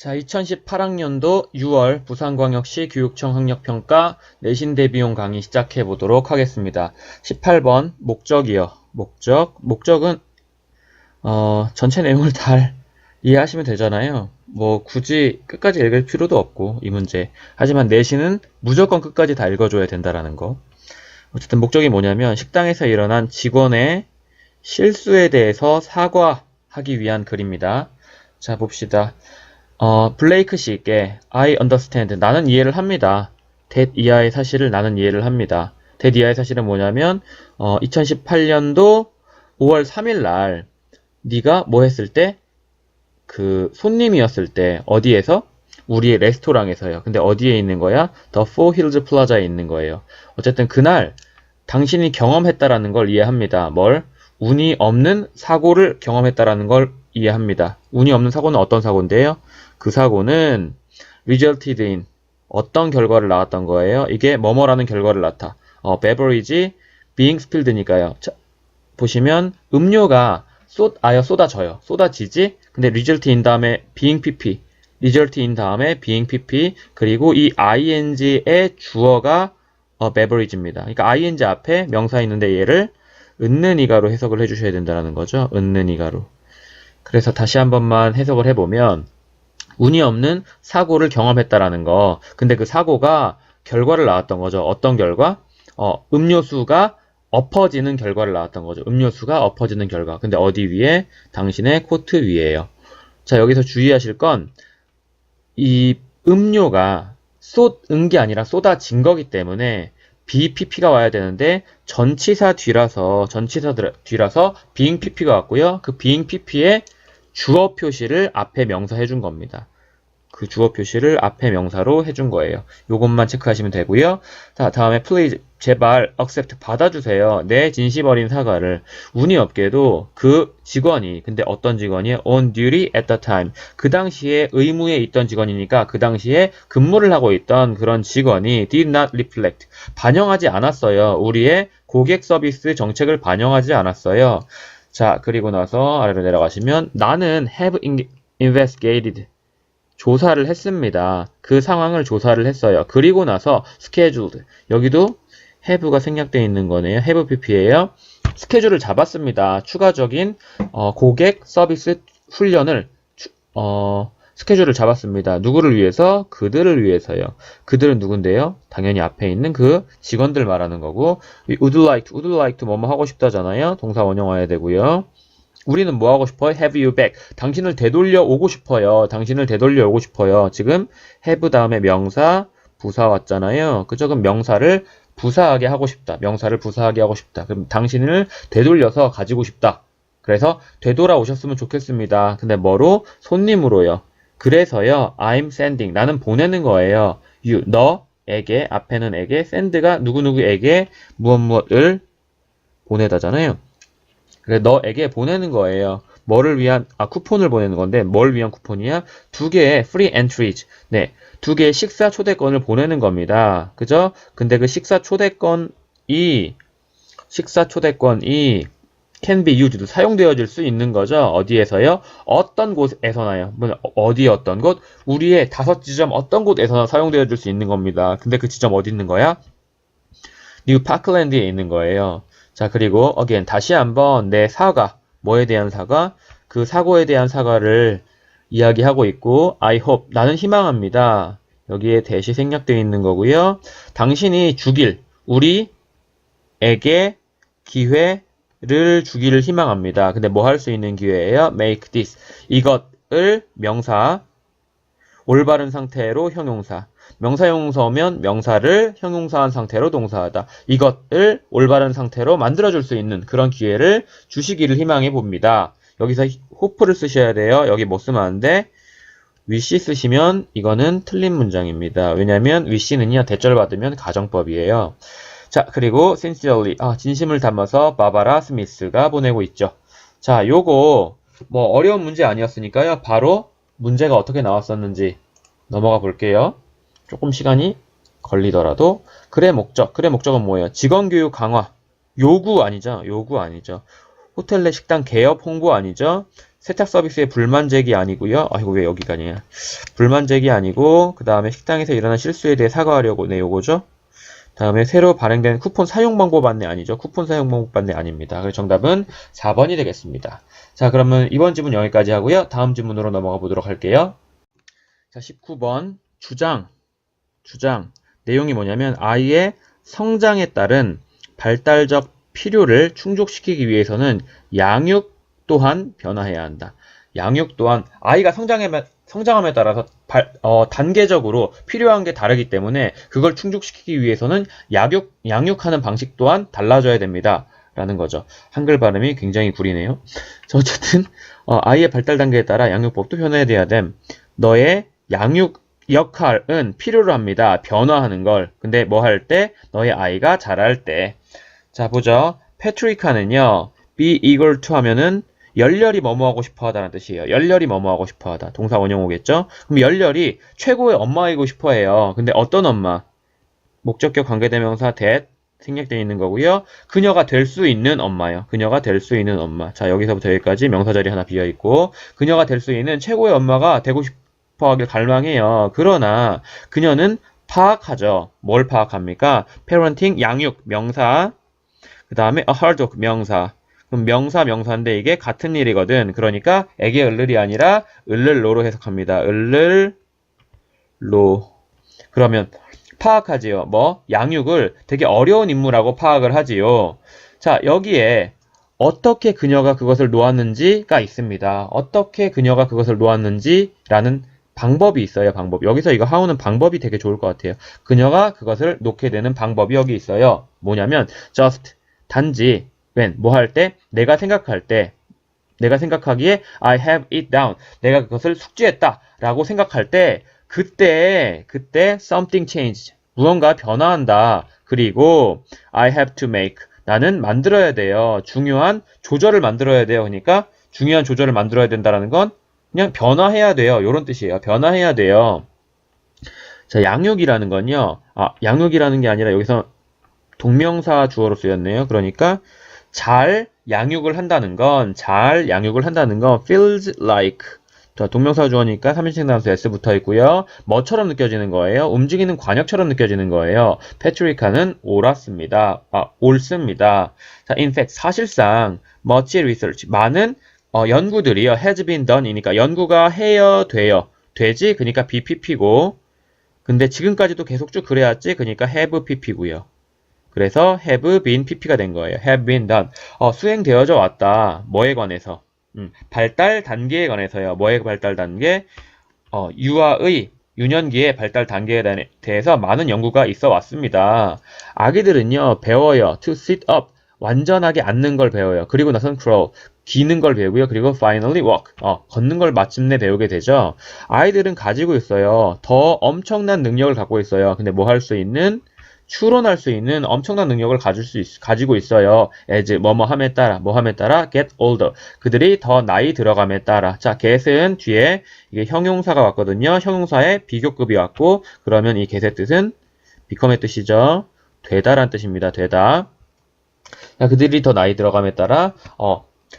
자, 2018학년도 6월 부산광역시 교육청 학력평가 내신 대비용 강의 시작해 보도록 하겠습니다. 18번 목적이요. 목적은 전체 내용을 다 이해하시면 되잖아요. 뭐 굳이 끝까지 읽을 필요도 없고 이 문제. 하지만 내신은 무조건 끝까지 다 읽어줘야 된다라는 거. 어쨌든 목적이 뭐냐면 식당에서 일어난 직원의 실수에 대해서 사과하기 위한 글입니다. 자, 봅시다. 블레이크 씨께 I understand. 나는 이해를 합니다. that 이하의 사실을 나는 이해를 합니다. that 이하의 사실은 뭐냐면 2018년도 5월 3일 날 네가 뭐 했을 때? 그 손님이었을 때 어디에서? 우리의 레스토랑에서요. 근데 어디에 있는 거야? The Four Hills Plaza에 있는 거예요. 어쨌든 그날 당신이 경험했다라는 걸 이해합니다. 뭘? 운이 없는 사고를 경험했다라는 걸 이해합니다. 운이 없는 사고는 어떤 사고인데요? 그 사고는 resulted in 어떤 결과를 낳았던 거예요? 이게 뭐뭐라는 결과를 낳다. beverage being spilled니까요. 자, 보시면 음료가 쏟아져요. 쏟아지지? 근데 result in 다음에 being pp result in 다음에 being pp 그리고 이 ing의 주어가 beverage입니다. 그러니까 ing 앞에 명사 있는데 얘를 은는 이가로 해석을 해주셔야 된다는 거죠. 은는 이가로. 그래서 다시 한 번만 해석을 해보면 운이 없는 사고를 경험했다라는 거. 근데 그 사고가 결과를 낳았던 거죠. 어떤 결과? 음료수가 엎어지는 결과를 낳았던 거죠. 음료수가 엎어지는 결과. 근데 어디 위에? 당신의 코트 위에요. 자, 여기서 주의하실 건 이 음료가 쏟은 게 아니라 쏟아진 거기 때문에 BPP가 와야 되는데 전치사 뒤라서 being PP가 왔고요. 그 being PP의 주어 표시를 앞에 명사 해준 겁니다. 그 주어 표시를 앞에 명사로 해준 거예요. 요것만 체크하시면 되고요. 자, 다음에 please 제발 accept 받아주세요. 내 진심 어린 사과를. 운이 없게도 그 직원이 근데 어떤 직원이에요? on duty at the time. 그 당시에 의무에 있던 직원이니까 그 당시에 근무를 하고 있던 그런 직원이 did not reflect. 반영하지 않았어요. 우리의 고객 서비스 정책을 반영하지 않았어요. 자, 그리고 나서 아래로 내려가시면 나는 have investigated. 조사를 했습니다. 그 상황을 조사를 했어요. 그리고 나서 scheduled. 여기도 have가 생략되어 있는 거네요. have pp예요. 스케줄을 잡았습니다. 추가적인 고객 서비스 훈련을 스케줄을 잡았습니다. 누구를 위해서? 그들을 위해서요. 그들은 누군데요? 당연히 앞에 있는 그 직원들 말하는 거고 would like to 뭐뭐 하고 싶다잖아요. 동사 원형화해야 되고요. 우리는 뭐 하고 싶어요? have you back. 당신을 되돌려 오고 싶어요. 당신을 되돌려 오고 싶어요. 지금 have 다음에 명사, 부사 왔잖아요. 그죠? 그럼 명사를 부사하게 하고 싶다. 명사를 부사하게 하고 싶다. 그럼 당신을 되돌려서 가지고 싶다. 그래서 되돌아오셨으면 좋겠습니다. 근데 뭐로? 손님으로요. 그래서요. I'm sending. 나는 보내는 거예요. you. 너에게. 앞에는 에게. send가 누구누구에게 무엇을 보내다잖아요. 그래 너에게 보내는 거예요. 뭐를 위한 쿠폰을 보내는 건데 뭘 위한 쿠폰이야? 2개의 free entries. 네, 2개의 식사 초대권을 보내는 겁니다. 그죠? 근데 그 식사 초대권이 can be used 사용되어질 수 있는 거죠. 어디에서요? 어떤 곳에서나요? 어디 어떤 곳? 우리의 5지점 어떤 곳에서나 사용되어질 수 있는 겁니다. 근데 그 지점 어디 있는 거야? 뉴 파크랜드에 있는 거예요. 자, 그리고 again 다시 한번 내 사과, 뭐에 대한 사과? 그 사고에 대한 사과를 이야기하고 있고 I hope, 나는 희망합니다. 여기에 대시 생략되어 있는 거고요. 당신이 주길, 우리에게 기회를 주기를 희망합니다. 근데 뭐 할 수 있는 기회예요? make this, 이것을 명사, 올바른 상태로 형용사. 명사 형용사 오면 명사를 형용사한 상태로 동사하다. 이것을 올바른 상태로 만들어줄 수 있는 그런 기회를 주시기를 희망해 봅니다. 여기서 hope를 쓰셔야 돼요. 여기 뭐 쓰면 안 돼? wish 쓰시면 이거는 틀린 문장입니다. 왜냐면 wish는요 대절 받으면 가정법이에요. 자, 그리고 sincerely 진심을 담아서 바바라 스미스가 보내고 있죠. 자, 요거 뭐 어려운 문제 아니었으니까요. 바로 문제가 어떻게 나왔었는지 넘어가 볼게요. 조금 시간이 걸리더라도 글의 목적은 뭐예요? 직원교육 강화. 요구 아니죠. 호텔 내 식당 개업 홍보 아니죠? 세탁 서비스의 불만 제기 아니고요. 아, 이거 왜 여기가 아니야? 불만 제기 아니고, 그 다음에 식당에서 일어난 실수에 대해 사과하려고, 네, 요거죠? 다음에 새로 발행된 쿠폰 사용 방법 안내 아니죠? 쿠폰 사용 방법 안내 아닙니다. 그래서 정답은 4번이 되겠습니다. 자, 그러면 이번 지문 여기까지 하고요. 다음 지문으로 넘어가 보도록 할게요. 자, 19번. 주장. 내용이 뭐냐면, 아이의 성장에 따른 발달적 필요를 충족시키기 위해서는 양육 또한 변화해야 한다. 양육 또한 아이가 성장함에 따라서 단계적으로 필요한 게 다르기 때문에 그걸 충족시키기 위해서는 양육하는 방식 또한 달라져야 됩니다. 라는 거죠. 한글 발음이 굉장히 구리네요. 자, 어쨌든 아이의 발달 단계에 따라 양육법도 변화해야 됨. 너의 양육 역할은 필요로 합니다. 변화하는 걸. 근데 뭐 할 때? 너의 아이가 자랄 때. 자, 보죠. 패트리카는요. be eager to 하면은 열렬히 뭐뭐하고 싶어 하다는 뜻이에요. 열렬히 뭐뭐하고 싶어 하다. 동사 원형 오겠죠? 그럼 열렬히 최고의 엄마이고 싶어 해요. 근데 어떤 엄마? 목적격 관계대명사 that 생략되어 있는 거고요. 그녀가 될 수 있는 엄마요. 그녀가 될 수 있는 엄마. 자, 여기서부터 여기까지 명사 자리 하나 비어 있고 그녀가 될 수 있는 최고의 엄마가 되고 싶어 하길 갈망해요. 그러나 그녀는 파악하죠. 뭘 파악합니까? parenting, 양육, 명사. 그 다음에 a hard work, 명사. 그럼 명사인데 이게 같은 일이거든. 그러니까 애게 을을이 아니라 을를로로 해석합니다. 을를로. 그러면 파악하지요. 뭐? 양육을 되게 어려운 임무라고 파악을 하지요. 자, 여기에 어떻게 그녀가 그것을 놓았는지가 있습니다. 어떻게 그녀가 그것을 놓았는지라는 방법이 있어요. 방법. 여기서 이거 how는 방법이 되게 좋을 것 같아요. 그녀가 그것을 놓게 되는 방법이 여기 있어요. 뭐냐면 just 단지 when 뭐 할 때 내가 생각하기에 I have it down 내가 그것을 숙지했다 라고 생각할 때 그때 something changed 무언가 변화한다. 그리고 I have to make 나는 만들어야 돼요. 중요한 조절을 만들어야 돼요. 그러니까 중요한 조절을 만들어야 된다는 건 그냥 변화해야 돼요. 이런 뜻이에요. 변화해야 돼요. 자, 양육이라는 건요. 양육이라는 게 아니라 여기서 동명사 주어로 쓰였네요. 그러니까 잘 양육을 한다는 건 feels like 자, 동명사 주어니까 3인칭 단수 s 붙어 있고요. 뭐처럼 느껴지는 거예요? 움직이는 관역처럼 느껴지는 거예요. 패트리카는 옳습니다. 자, in fact 사실상 much research 많은 연구들이요. has been done이니까 연구가 되지. 그러니까 be pp고 근데 지금까지도 계속 쭉 그래야지. 그러니까 have pp고요. 그래서 have been pp가 된 거예요. have been done. 수행되어져 왔다. 뭐에 관해서? 발달 단계에 관해서요. 뭐의 발달 단계? 유아의 유년기의 발달 단계에 대해서 많은 연구가 있어 왔습니다. 아기들은요, 배워요. to sit up. 완전하게 앉는 걸 배워요. 그리고 나선 crawl. 기는 걸 배우고요. 그리고 finally walk. 걷는 걸 마침내 배우게 되죠. 아이들은 가지고 있어요. 더 엄청난 능력을 갖고 있어요. 근데 뭐 할 수 있는? 추론할 수 있는 엄청난 능력을 가지고 있어요. as 뭐뭐함에 따라 get older 그들이 더 나이 들어감에 따라 자 get은 뒤에 이게 형용사가 왔거든요. 형용사에 비교급이 왔고 그러면 이 get의 뜻은 become의 뜻이죠. 되다란 뜻입니다. 되다. 자, 그들이 더 나이 들어감에 따라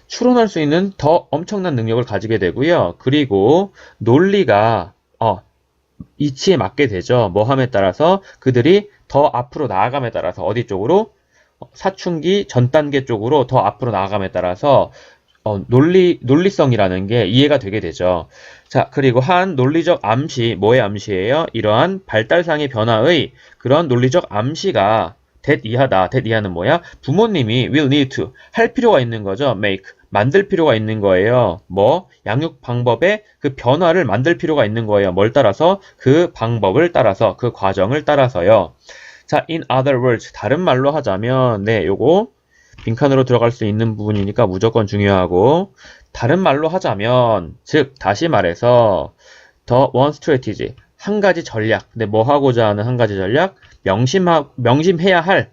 추론할 수 있는 더 엄청난 능력을 가지게 되고요. 그리고 논리가 이치에 맞게 되죠. 뭐함에 따라서 그들이 더 앞으로 나아감에 따라서 어디 쪽으로? 사춘기 전 단계 쪽으로 더 앞으로 나아감에 따라서 논리성이라는 게 이해가 되게 되죠. 자, 그리고 한 논리적 암시, 뭐의 암시예요? 이러한 발달상의 변화의 그런 논리적 암시가 that 이하다. that 이하는 뭐야? 부모님이 will need to 할 필요가 있는 거죠. make 만들 필요가 있는 거예요. 양육 방법의 그 변화를 만들 필요가 있는 거예요. 뭘 따라서? 그 방법을 따라서, 그 과정을 따라서요. 자, in other words, 다른 말로 하자면, 요거 빈칸으로 들어갈 수 있는 부분이니까 무조건 중요하고, 다른 말로 하자면, 즉, 다시 말해서, the one strategy, 한 가지 전략. 근데 뭐 하고자 하는 한 가지 전략? 명심해야 할,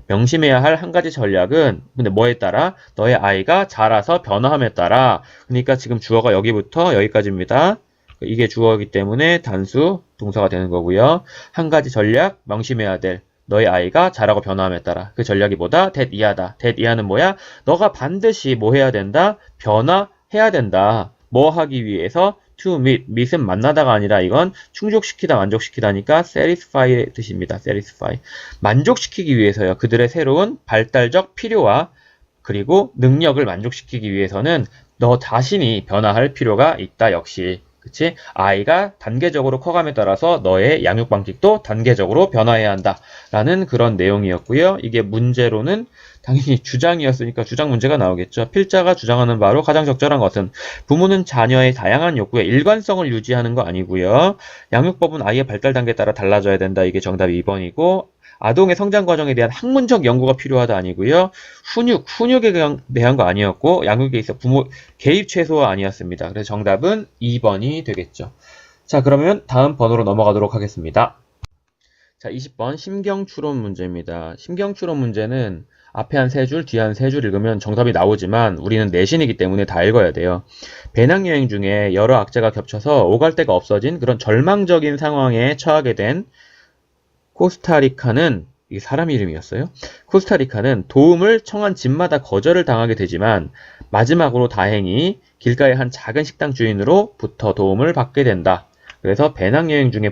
명심해야 할 한 가지 전략은 근데 뭐에 따라? 너의 아이가 자라서 변화함에 따라. 그러니까 지금 주어가 여기부터 여기까지입니다. 이게 주어이기 때문에 단수 동사가 되는 거고요. 한 가지 전략 명심해야 될 너의 아이가 자라고 변화함에 따라 그 전략이 뭐다? that 이하다. that 이하는 뭐야? 너가 반드시 뭐 해야 된다? 변화해야 된다. 뭐 하기 위해서? to meet. meet은 만나다가 아니라 이건 충족시키다, 만족시키다니까 satisfy의 뜻입니다. satisfy. 만족시키기 위해서요. 그들의 새로운 발달적 필요와 그리고 능력을 만족시키기 위해서는 너 자신이 변화할 필요가 있다. 역시. 그치? 아이가 단계적으로 커감에 따라서 너의 양육 방식도 단계적으로 변화해야 한다. 라는 그런 내용이었고요. 이게 문제로는 당연히 주장이었으니까 주장 문제가 나오겠죠. 필자가 주장하는 바로 가장 적절한 것은 부모는 자녀의 다양한 욕구에 일관성을 유지하는 거 아니고요. 양육법은 아이의 발달 단계에 따라 달라져야 된다. 이게 정답 2번이고 아동의 성장 과정에 대한 학문적 연구가 필요하다 아니고요. 훈육에 대한 거 아니었고 양육에 있어 부모 개입 최소화 아니었습니다. 그래서 정답은 2번이 되겠죠. 자, 그러면 다음 번호로 넘어가도록 하겠습니다. 자, 20번 심경 추론 문제입니다. 심경 추론 문제는 앞에 한 3줄, 뒤에 한 3줄 읽으면 정답이 나오지만 우리는 내신이기 때문에 다 읽어야 돼요. 배낭여행 중에 여러 악재가 겹쳐서 오갈 데가 없어진 그런 절망적인 상황에 처하게 된 코스타리카는 이게 사람 이름이었어요. 코스타리카는 도움을 청한 집마다 거절을 당하게 되지만 마지막으로 다행히 길가의 한 작은 식당 주인으로부터 도움을 받게 된다. 그래서 배낭여행 중에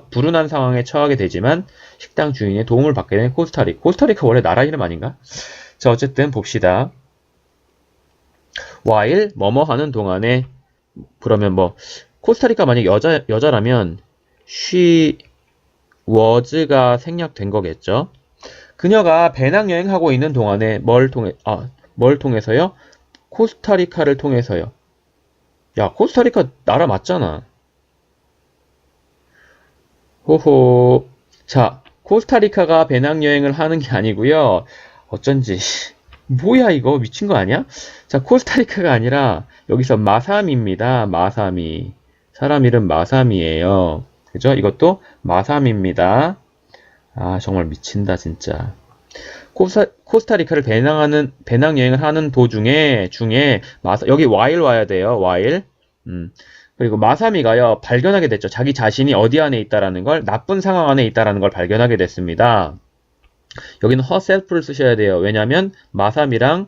불운한 상황에 처하게 되지만 식당 주인의 도움을 받게 된 코스타리카. 코스타리카 원래 나라 이름 아닌가? 자, 어쨌든 봅시다. while 뭐뭐 하는 동안에 그러면 뭐 코스타리카 만약 여자라면 she was가 생략된 거겠죠. 그녀가 배낭여행하고 있는 동안에 뭘 통해서요? 코스타리카를 통해서요. 야, 코스타리카 나라 맞잖아. 호호. 자, 코스타리카가 배낭여행을 하는 게 아니고요. 어쩐지 뭐야 이거 미친 거 아니야? 자, 코스타리카가 아니라 여기서 마삼입니다. 마삼이. 사람 이름 마삼이에요. 그죠? 이것도 마삼입니다. 아, 정말 미친다, 진짜. 코스타리카를 배낭여행을 하는 도중에, 여기 while 와야 돼요, while. 그리고 마사미가요, 발견하게 됐죠. 자기 자신이 어디 안에 있다라는 걸, 나쁜 상황 안에 있다라는 걸 발견하게 됐습니다. 여기는 herself를 쓰셔야 돼요. 왜냐면, 마사미랑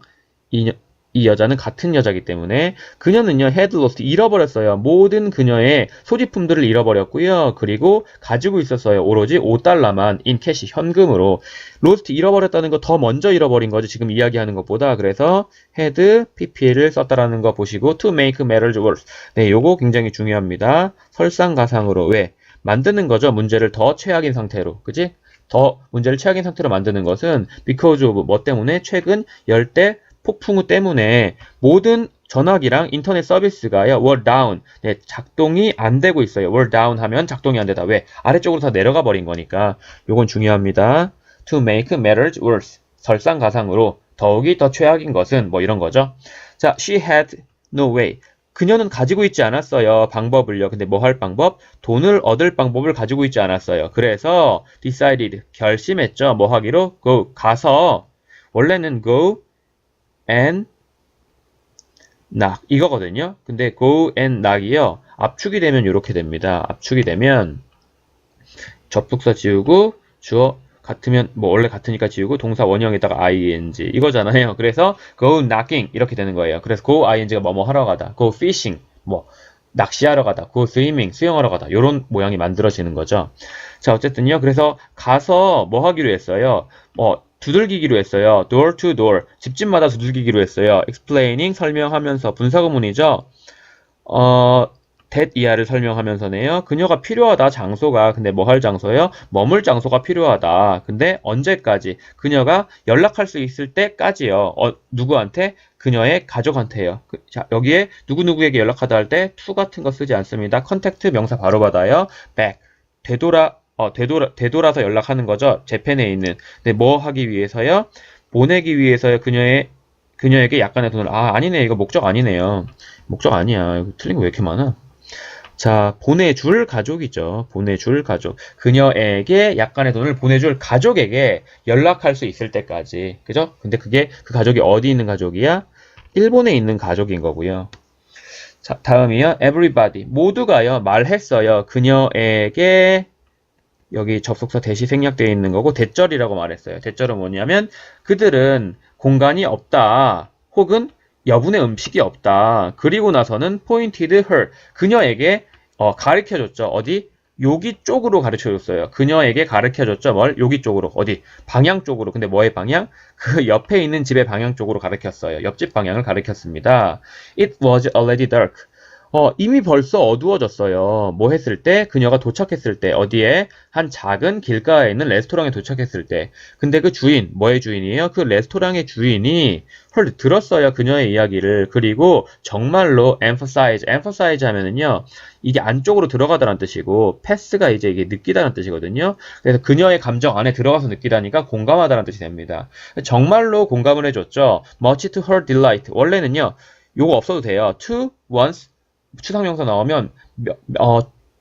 이 여자는 같은 여자이기 때문에 그녀는요 had lost 잃어버렸어요. 모든 그녀의 소지품들을 잃어버렸고요. 그리고 가지고 있었어요. 오로지 $5만 in cash 현금으로. lost 잃어버렸다는 거 더 먼저 잃어버린 거죠. 지금 이야기하는 것보다. 그래서 had pp를 썼다라는 거 보시고 to make matters worse. 네, 요거 굉장히 중요합니다. 설상가상으로. 왜? 만드는 거죠. 문제를 더 최악인 상태로. 그지? 더 문제를 최악인 상태로 만드는 것은 because of 뭐 때문에 최근 열대 폭풍우 때문에 모든 전화기랑 인터넷 서비스가요, were down. 네, 작동이 안 되고 있어요. were down 하면 작동이 안 되다. 왜? 아래쪽으로 다 내려가 버린 거니까. 요건 중요합니다. to make matters worse. 설상가상으로 더욱이 더 최악인 것은 뭐 이런 거죠. 자, she had no way. 그녀는 가지고 있지 않았어요. 방법을요. 근데 뭐 할 방법? 돈을 얻을 방법을 가지고 있지 않았어요. 그래서 decided. 결심했죠. 뭐 하기로? go. 가서 원래는 go and knock 이거거든요. 근데 go and knock이요. 압축이 되면 이렇게 됩니다. 압축이 되면 접속사 지우고 주어 같으면 뭐 원래 같으니까 지우고 동사 원형에다가 ing 이거잖아요. 그래서 go knocking 이렇게 되는 거예요. 그래서 go ing가 뭐뭐 하러 가다. go fishing 뭐 낚시하러 가다. go swimming 수영하러 가다. 요런 모양이 만들어지는 거죠. 자, 어쨌든요. 그래서 가서 뭐 하기로 했어요. 두들기기로 했어요. door to door. 집집마다 두들기기로 했어요. explaining 설명하면서 분사구문이죠. that 이하를 설명하면서네요. 그녀가 필요하다. 장소가. 근데 뭐 할 장소예요? 머물 장소가 필요하다. 근데 언제까지? 그녀가 연락할 수 있을 때까지요. 누구한테? 그녀의 가족한테요. 자, 여기에 누구누구에게 연락하다 할 때 to 같은 거 쓰지 않습니다. 컨택트 명사 바로 받아요. back. 되돌아서 연락하는 거죠. 재팬에 있는. 근데 뭐 하기 위해서요? 보내기 위해서요. 그녀에게 약간의 돈을. 아니네. 이거 목적 아니네요. 목적 아니야. 이거 틀린 거 왜 이렇게 많아? 자, 보내줄 가족이죠. 보내줄 가족. 그녀에게 약간의 돈을 보내줄 가족에게 연락할 수 있을 때까지. 그죠? 근데 그 가족이 어디 있는 가족이야? 일본에 있는 가족인 거고요. 자, 다음이요. everybody. 모두가요. 말했어요. 그녀에게 여기 접속사 대시 생략되어 있는 거고 대절이라고 말했어요. 대절은 뭐냐면 그들은 공간이 없다. 혹은 여분의 음식이 없다. 그리고 나서는 pointed her. 그녀에게 가르쳐줬죠. 어디? 여기 쪽으로 가르쳐줬어요. 그녀에게 가르쳐줬죠. 뭘? 여기 쪽으로. 어디? 방향 쪽으로. 근데 뭐의 방향? 그 옆에 있는 집의 방향 쪽으로 가르쳤어요. 옆집 방향을 가르쳤습니다. It was already dark. 이미 벌써 어두워졌어요. 뭐 했을 때? 그녀가 도착했을 때. 어디에? 한 작은 길가에 있는 레스토랑에 도착했을 때. 근데 그 주인, 뭐의 주인이에요? 그 레스토랑의 주인이 들었어요. 그녀의 이야기를. 그리고 정말로 emphasize 하면은요. 이게 안쪽으로 들어가다는 뜻이고, 패스가 이제 이게 느끼다는 뜻이거든요. 그래서 그녀의 감정 안에 들어가서 느끼다니까 공감하다는 뜻이 됩니다. 정말로 공감을 해줬죠. much to her delight. 원래는요. 요거 없어도 돼요. to, once, 추상명사 나오면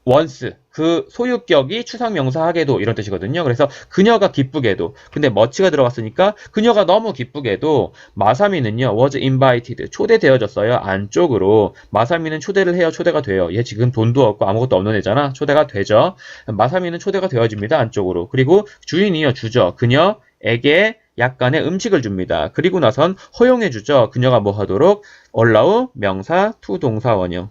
once 그 소유격이 추상명사하게도 이런 뜻이거든요. 그래서 그녀가 기쁘게도 근데 much가 들어갔으니까 그녀가 너무 기쁘게도 마사미는요 was invited 초대되어졌어요. 안쪽으로 마사미는 초대를 해요. 초대가 돼요. 얘 지금 돈도 없고 아무것도 없는 애잖아. 초대가 되죠. 마사미는 초대가 되어집니다. 안쪽으로. 그리고 주인이요 주죠. 그녀에게 약간의 음식을 줍니다. 그리고 나선 허용해주죠. 그녀가 뭐 하도록 allow 명사 to 동사 원형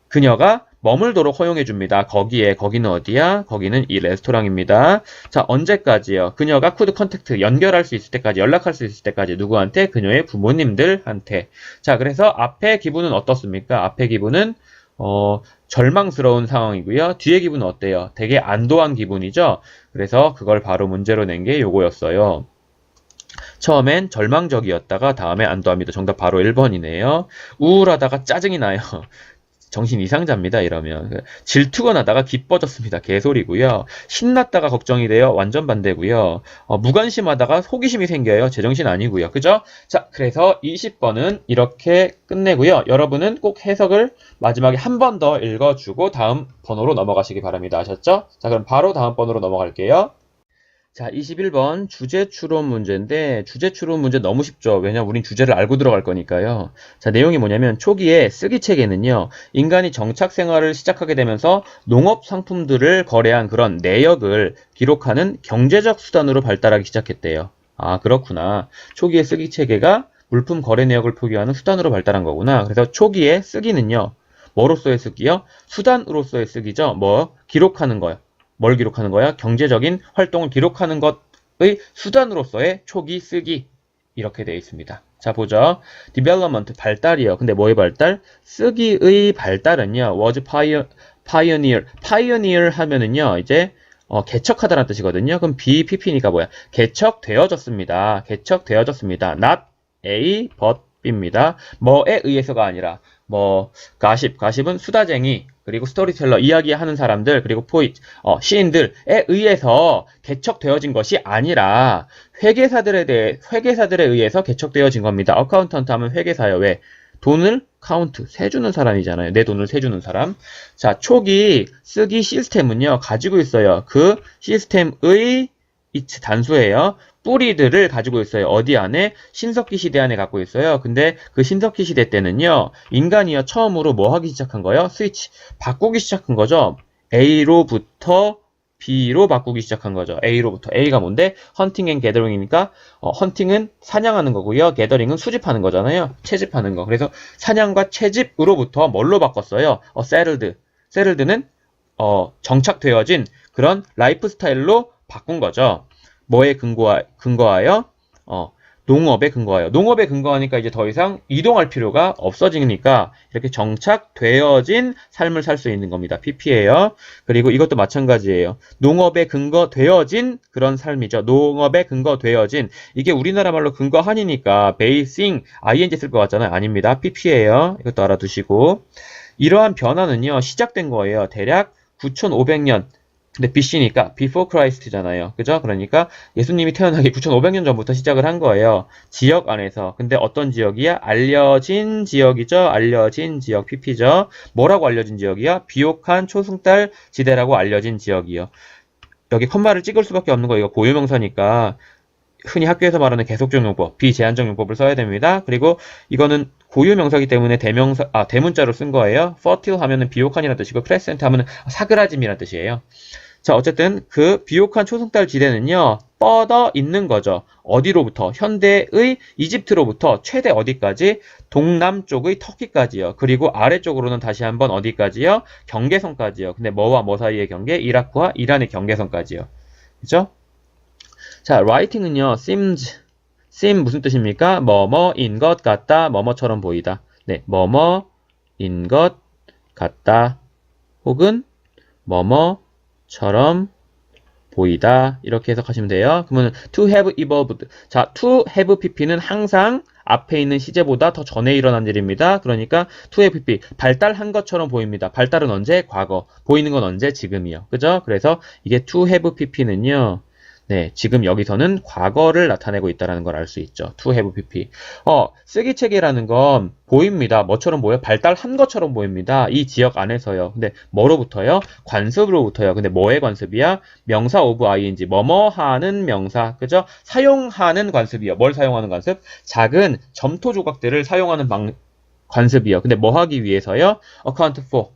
그녀가 머물도록 허용해줍니다. 거기는 어디야? 거기는 이 레스토랑입니다. 자, 언제까지요? 그녀가 could contact, 연결할 수 있을 때까지, 연락할 수 있을 때까지 누구한테? 그녀의 부모님들한테. 자, 그래서 앞의 기분은 어떻습니까? 앞의 기분은 절망스러운 상황이고요. 뒤의 기분은 어때요? 되게 안도한 기분이죠? 그래서 그걸 바로 문제로 낸 게 요거였어요. 처음엔 절망적이었다가 다음에 안도합니다. 정답 바로 1번이네요. 우울하다가 짜증이 나요. 정신 이상자입니다. 이러면 질투가 나다가 기뻐졌습니다. 개소리고요. 신났다가 걱정이 돼요. 완전 반대고요. 무관심하다가 호기심이 생겨요. 제정신 아니고요. 그죠? 자, 그래서 20번은 이렇게 끝내고요. 여러분은 꼭 해석을 마지막에 한 번 더 읽어주고 다음 번호로 넘어가시기 바랍니다. 아셨죠? 자, 그럼 바로 다음 번호로 넘어갈게요. 자, 21번 주제 추론 문제인데 주제 추론 문제 너무 쉽죠. 왜냐면 우린 주제를 알고 들어갈 거니까요. 자, 내용이 뭐냐면 초기에 쓰기책에는요. 인간이 정착 생활을 시작하게 되면서 농업 상품들을 거래한 그런 내역을 기록하는 경제적 수단으로 발달하기 시작했대요. 아, 그렇구나. 초기에 쓰기체계가 물품 거래 내역을 표기하는 수단으로 발달한 거구나. 그래서 초기에 쓰기는요. 뭐로서의 쓰기요? 수단으로서의 쓰기죠. 뭐 기록하는 거요. 뭘 기록하는 거야? 경제적인 활동을 기록하는 것의 수단으로서의 초기 쓰기 이렇게 되어 있습니다. 자, 보죠. development 발달이요. 근데 뭐의 발달? 쓰기의 발달은요. was pioneer 하면은요. 이제 개척하다라는 뜻이거든요. 그럼 BPP니까 뭐야? 개척되어졌습니다. 개척되어졌습니다. not A but B입니다. 뭐에 의해서가 아니라 가십은 수다쟁이 그리고 스토리텔러, 이야기하는 사람들, 그리고 시인들에 의해서 개척되어진 것이 아니라 회계사들에 의해서 개척되어진 겁니다. 어카운턴트 하면 회계사요. 왜? 돈을 세주는 사람이잖아요. 내 돈을 세주는 사람. 자, 초기 쓰기 시스템은요, 가지고 있어요. 그 시스템의 단수예요. 뿌리들을 가지고 있어요. 어디 안에? 신석기 시대 안에 갖고 있어요. 근데 그 신석기 시대 때는요. 인간이요. 처음으로 뭐 하기 시작한 거예요? 스위치. 바꾸기 시작한 거죠. A로부터 B로 바꾸기 시작한 거죠. A로부터. A가 뭔데? 헌팅 앤 게더링이니까 헌팅은 사냥하는 거고요. 게더링은 수집하는 거잖아요. 채집하는 거. 그래서 사냥과 채집으로부터 뭘로 바꿨어요? 세틀드는 정착되어진 그런 라이프 스타일로 바꾼 거죠. 뭐에 근거하여? 농업에 근거하여. 농업에 근거하니까 이제 더 이상 이동할 필요가 없어지니까 이렇게 정착되어진 삶을 살 수 있는 겁니다. PP예요. 그리고 이것도 마찬가지예요. 농업에 근거되어진 그런 삶이죠. 농업에 근거되어진. 이게 우리나라 말로 근거한이니까 basing, ing 쓸 것 같잖아요. 아닙니다. PP예요. 이것도 알아두시고. 이러한 변화는요. 시작된 거예요. 대략 9500년. 근데 BC니까 before Christ잖아요. 그죠? 그러니까 예수님이 태어나기 9500년 전부터 시작을 한 거예요. 지역 안에서. 근데 어떤 지역이야? 알려진 지역이죠. 알려진 지역 PP죠. 뭐라고 알려진 지역이야? 비옥한 초승달 지대라고 알려진 지역이요. 여기 컴마를 찍을 수밖에 없는 거 이거 고유명사니까 흔히 학교에서 말하는 계속적 용법, 비제한적 용법을 써야 됩니다. 그리고 이거는 고유명사이기 때문에 대문자로 쓴 거예요. fertile 하면은 비옥한이라는 뜻이고 crescent 하면은 사그라짐이라는 뜻이에요. 자, 어쨌든 그 비옥한 초승달 지대는요, 뻗어 있는 거죠. 어디로부터? 현대의 이집트로부터 최대 어디까지? 동남쪽의 터키까지요. 그리고 아래쪽으로는 다시 한번 어디까지요? 경계선까지요. 근데 뭐와 뭐 사이의 경계? 이라크와 이란의 경계선까지요. 그죠? 자, writing은요, seem 무슨 뜻입니까? 뭐뭐인 것 같다, 뭐뭐처럼 보이다. 네, 뭐뭐인 것 같다, 혹은 뭐뭐처럼 보이다. 이렇게 해석하시면 돼요. 그러면 to have evolved. 자, to have pp는 항상 앞에 있는 시제보다 더 전에 일어난 일입니다. 그러니까 to have pp 발달한 것처럼 보입니다. 발달은 언제? 과거. 보이는 건 언제? 지금이요. 그죠? 그래서 이게 to have pp는요. 네, 지금 여기서는 과거를 나타내고 있다는 걸 알 수 있죠. to have pp. 쓰기체계라는 건 보입니다. 뭐처럼 보여요? 발달한 것처럼 보입니다. 이 지역 안에서요. 근데 뭐로부터요? 관습으로부터요. 근데 뭐의 관습이야? 명사 of ing. 뭐뭐 하는 명사. 그죠? 사용하는 관습이요. 뭘 사용하는 관습? 작은 점토 조각들을 사용하는 관습이요. 근데 뭐 하기 위해서요? account for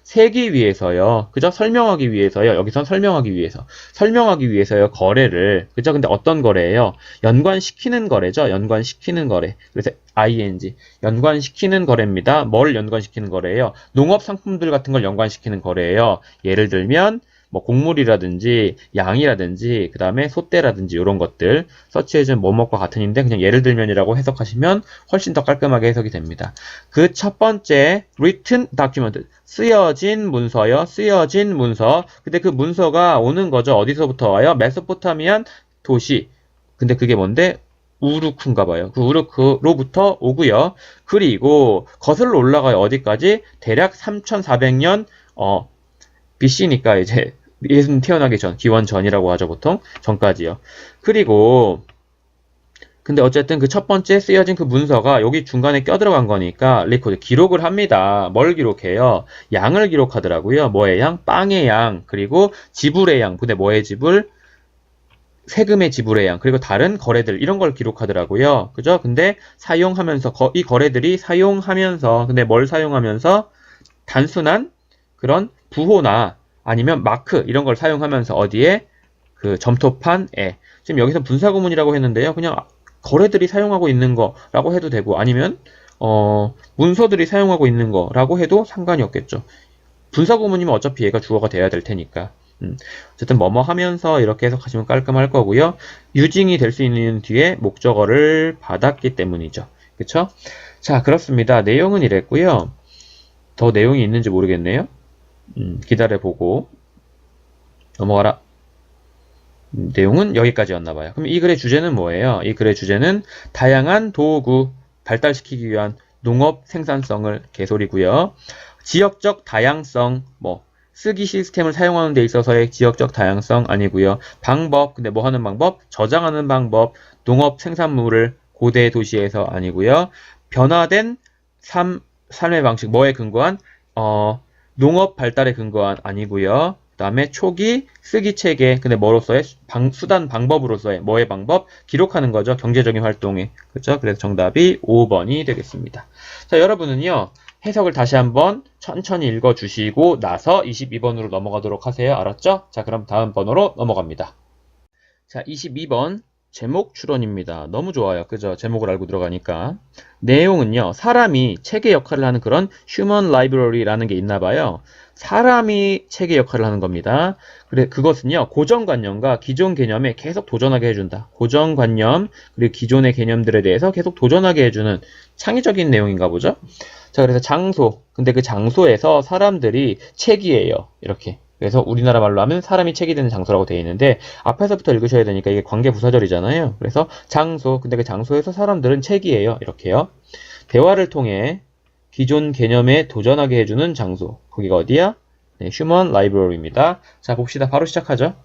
세기 위해서요. 그죠? 설명하기 위해서요. 여기선 설명하기 위해서. 설명하기 위해서요. 거래를. 그죠? 근데 어떤 거래예요? 연관시키는 거래죠. 연관시키는 거래. 그래서 ing. 연관시키는 거래입니다. 뭘 연관시키는 거래예요? 농업 상품들 같은 걸 연관시키는 거래예요. 예를 들면 뭐 곡물이라든지 양이라든지 그 다음에 소떼라든지 이런 것들 서치해준 뭐뭐과 같은인데 그냥 예를 들면이라고 해석하시면 훨씬 더 깔끔하게 해석이 됩니다. 그 첫 번째 written document 쓰여진 문서요. 쓰여진 문서. 근데 그 문서가 오는 거죠. 어디서부터 와요? 메소포타미안 도시. 근데 그게 뭔데? 우르크인가 봐요. 그 우르크로부터 오고요. 그리고 거슬러 올라가요. 어디까지? 대략 3400년 BC니까 이제 예수님 태어나기 전, 기원 전이라고 하죠, 보통. 전까지요. 그리고, 근데 어쨌든 그 첫 번째 쓰여진 그 문서가 여기 중간에 껴들어간 거니까, 리코드, 기록을 합니다. 뭘 기록해요? 양을 기록하더라고요. 뭐의 양? 빵의 양, 그리고 지불의 양. 근데 뭐의 지불? 세금의 지불의 양, 그리고 다른 거래들, 이런 걸 기록하더라고요. 그죠? 근데 사용하면서, 이 거래들이 사용하면서, 근데 뭘 사용하면서? 단순한 그런 부호나 아니면 마크 이런 걸 사용하면서 어디에 그 점토판에 지금 여기서 분사구문이라고 했는데요. 그냥 거래들이 사용하고 있는 거라고 해도 되고 아니면 문서들이 사용하고 있는 거라고 해도 상관이 없겠죠. 분사구문이면 어차피 얘가 주어가 돼야 될 테니까. 어쨌든 뭐뭐 하면서 이렇게 해석하시면 깔끔할 거고요. 유징이 될 수 있는 뒤에 목적어를 받았기 때문이죠. 그쵸? 자, 그렇습니다. 내용은 이랬고요. 더 내용이 있는지 모르겠네요. 기다려보고 넘어가라. 내용은 여기까지였나봐요. 그럼 이 글의 주제는 뭐예요? 이 글의 주제는 다양한 도구 발달시키기 위한 농업 생산성을 개소리고요. 지역적 다양성, 쓰기 시스템을 사용하는 데 있어서의 지역적 다양성 아니고요. 방법, 근데 뭐 하는 방법? 저장하는 방법, 농업 생산물을 고대 도시에서 아니고요. 변화된 삶의 방식, 뭐에 근거한? 농업 발달에 근거한 아니고요. 그 다음에 초기 쓰기 체계, 근데 뭐로서의 수단 방법으로서의 뭐의 방법? 기록하는 거죠. 경제적인 활동에. 그렇죠? 그래서 정답이 5번이 되겠습니다. 자, 여러분은요. 해석을 다시 한번 천천히 읽어주시고 나서 22번으로 넘어가도록 하세요. 알았죠? 자, 그럼 다음 번호로 넘어갑니다. 자, 22번. 제목 추론입니다. 너무 좋아요. 그죠? 제목을 알고 들어가니까. 내용은요. 사람이 책의 역할을 하는 그런 휴먼 라이브러리라는 게 있나 봐요. 사람이 책의 역할을 하는 겁니다. 그래, 그것은요. 고정관념과 기존 개념에 계속 도전하게 해준다. 고정관념, 그리고 기존의 개념들에 대해서 계속 도전하게 해주는 창의적인 내용인가 보죠? 자, 그래서 장소. 근데 그 장소에서 사람들이 책이에요. 이렇게. 그래서 우리나라 말로 하면 사람이 책이 되는 장소라고 되어 있는데 앞에서부터 읽으셔야 되니까 이게 관계 부사절이잖아요. 그래서 장소, 근데 그 장소에서 사람들은 책이에요. 이렇게요. 대화를 통해 기존 개념에 도전하게 해주는 장소. 거기가 어디야? 네, 휴먼 라이브러리입니다. 자, 봅시다. 바로 시작하죠.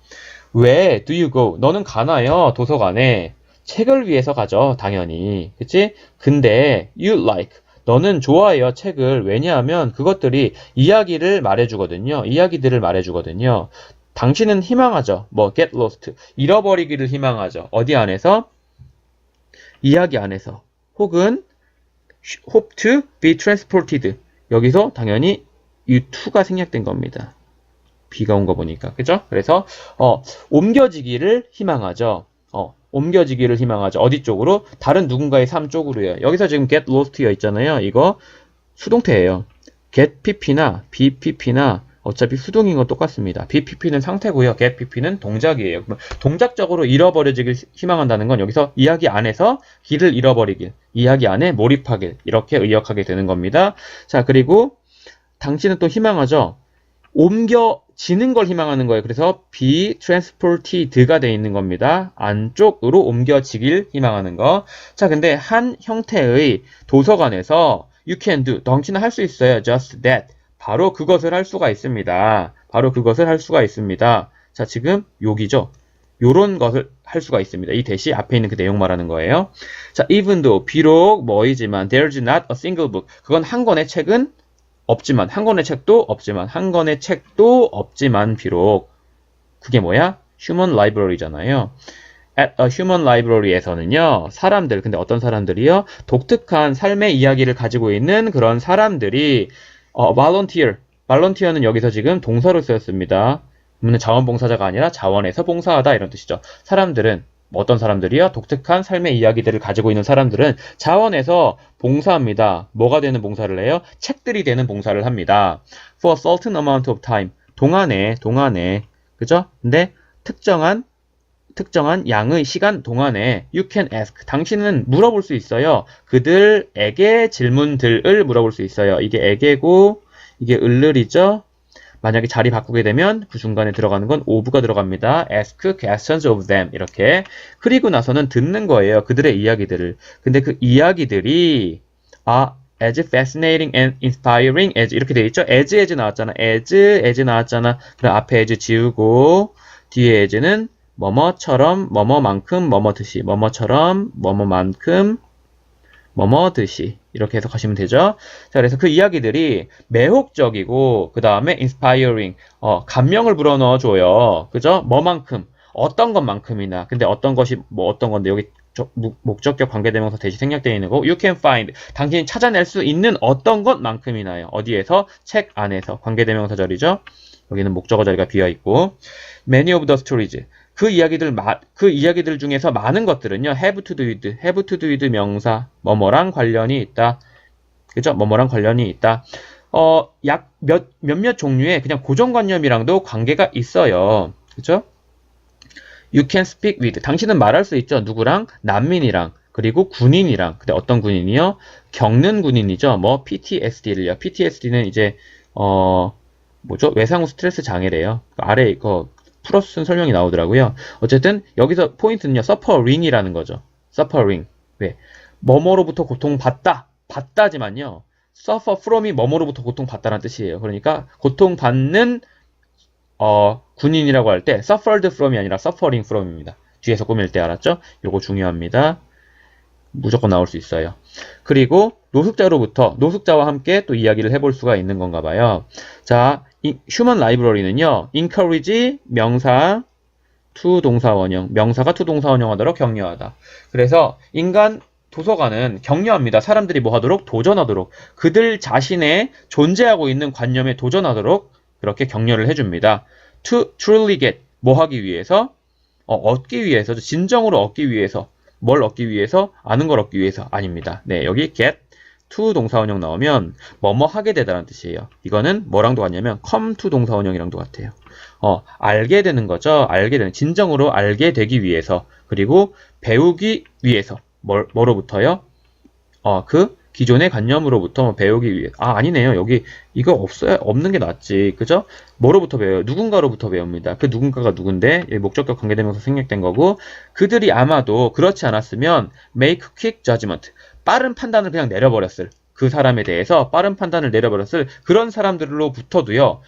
Where do you go? 너는 가나요? 도서관에. 책을 위해서 가죠. 당연히. 그치? 근데 you like. 너는 좋아해요, 책을. 왜냐하면 그것들이 이야기를 말해주거든요. 이야기들을 말해주거든요. 당신은 희망하죠. get lost. 잃어버리기를 희망하죠. 어디 안에서? 이야기 안에서. 혹은 hope to be transported. 여기서 당연히 이 to가 생략된 겁니다. B가 온 거 보니까. 그죠? 그래서, 옮겨지기를 희망하죠. 옮겨지기를 희망하죠. 어디 쪽으로? 다른 누군가의 삶 쪽으로요. 여기서 지금 get lost여 있잖아요. 이거 수동태예요. get pp나 bpp나 어차피 수동인 건 똑같습니다. bpp는 상태고요. get pp는 동작이에요. 동작적으로 잃어버려지길 희망한다는 건 여기서 이야기 안에서 길을 잃어버리길, 이야기 안에 몰입하길 이렇게 의역하게 되는 겁니다. 자, 그리고 당신은 또 희망하죠. 옮겨지는 걸 희망하는 거예요. 그래서 be transported가 돼 있는 겁니다. 안쪽으로 옮겨지길 희망하는 거. 자, 근데 한 형태의 도서관에서 you can do, 당신은 할 수 있어요. just that. 바로 그것을 할 수가 있습니다. 바로 그것을 할 수가 있습니다. 자, 지금 여기죠. 요런 것을 할 수가 있습니다. 이 대시 앞에 있는 그 내용 말하는 거예요. 자, even though, 비록 뭐이지만 there's not a single book. 그건 한 권의 책은 없지만, 한 권의 책도 없지만, 한 권의 책도 없지만 비록. 그게 뭐야? human library잖아요. At a human library에서는요, 사람들, 근데 어떤 사람들이요? 독특한 삶의 이야기를 가지고 있는 그런 사람들이 volunteer는 여기서 지금 동사로 쓰였습니다. 그러면 자원봉사자가 아니라 자원에서 봉사하다 이런 뜻이죠. 사람들은 어떤 사람들이요? 독특한 삶의 이야기들을 가지고 있는 사람들은 자원에서 봉사합니다. 뭐가 되는 봉사를 해요? 책들이 되는 봉사를 합니다. For a certain amount of time. 동안에. 그죠? 근데 특정한 양의 시간 동안에 you can ask. 당신은 물어볼 수 있어요. 그들에게 질문들을 물어볼 수 있어요. 이게 에게고 이게 을을이죠. 만약에 자리 바꾸게 되면 그 중간에 들어가는 건 of가 들어갑니다. ask questions of them 이렇게. 그리고 나서는 듣는 거예요. 그들의 이야기들을. 근데 그 이야기들이 as fascinating and inspiring as 이렇게 돼 있죠. as 나왔잖아. as 나왔잖아. 그럼 앞에 as 지우고 뒤에 as는 뭐뭐처럼 뭐뭐만큼 뭐뭐듯이 뭐뭐처럼 뭐뭐만큼 뭐뭐듯이 이렇게 해석하시면 되죠. 자, 그래서 그 이야기들이 매혹적이고 그 다음에 inspiring 감명을 불어넣어 줘요. 그죠? 뭐만큼 어떤 것만큼이나. 근데 어떤 것이 뭐 어떤 건데 여기 목적격 관계대명사 대시 생략되어 있는 거 you can find 당신이 찾아낼 수 있는 어떤 것만큼이나요. 어디에서? 책 안에서. 관계대명사절이죠. 여기는 목적어 자리가 비어 있고 many of the stories 그 이야기들 중에서 많은 것들은요, have to do with 명사, 뭐뭐랑 관련이 있다. 그죠? 뭐뭐랑 관련이 있다. 몇몇 종류의 그냥 고정관념이랑도 관계가 있어요. 그죠? You can speak with. 당신은 말할 수 있죠. 누구랑? 난민이랑. 그리고 군인이랑. 근데 어떤 군인이요? 겪는 군인이죠. 뭐, PTSD를요. PTSD는 이제, 뭐죠? 외상후 스트레스 장애래요. 아래 이거, 풀어서 쓴 설명이 나오더라고요. 어쨌든 여기서 포인트는요. suffering이라는 거죠. suffering. 왜? 뭐뭐로부터 고통받다. 받다지만요. suffer from이 뭐뭐로부터 고통받다라는 뜻이에요. 그러니까 고통받는 군인이라고 할 때 suffered from이 아니라 suffering from입니다. 뒤에서 꾸밀 때 알았죠? 요거 중요합니다. 무조건 나올 수 있어요. 그리고 노숙자와 함께 또 이야기를 해볼 수가 있는 건가 봐요. 자, 휴먼 라이브러리는요. encourage 명사 to 동사 원형. 명사가 to 동사 원형하도록 격려하다. 그래서 인간 도서관은 격려합니다. 사람들이 뭐 하도록? 도전하도록. 그들 자신의 존재하고 있는 관념에 도전하도록 그렇게 격려를 해줍니다. to truly get 뭐 하기 위해서? 얻기 위해서. 진정으로 얻기 위해서. 뭘 얻기 위해서? 아는 걸 얻기 위해서. 아닙니다. 네, 여기 get to 동사원형 나오면 뭐뭐 하게 되다라는 뜻이에요. 이거는 뭐랑도 같냐면 come to 동사원형이랑도 같아요. 알게 되는 거죠. 진정으로 알게 되기 위해서. 그리고 배우기 위해서. 뭐로부터요? 그 기존의 관념으로부터 배우기 위해. 아니네요. 여기 이거 없는 게 낫지. 그죠? 뭐로부터 배워요? 누군가로부터 배웁니다. 그 누군가가 누군데? 목적격 관계대명사 생략된 거고 그들이 아마도 그렇지 않았으면 make quick judgment. 빠른 판단을 그냥 내려버렸을. 그 사람에 대해서 빠른 판단을 내려버렸을 그런 사람들로부터도요.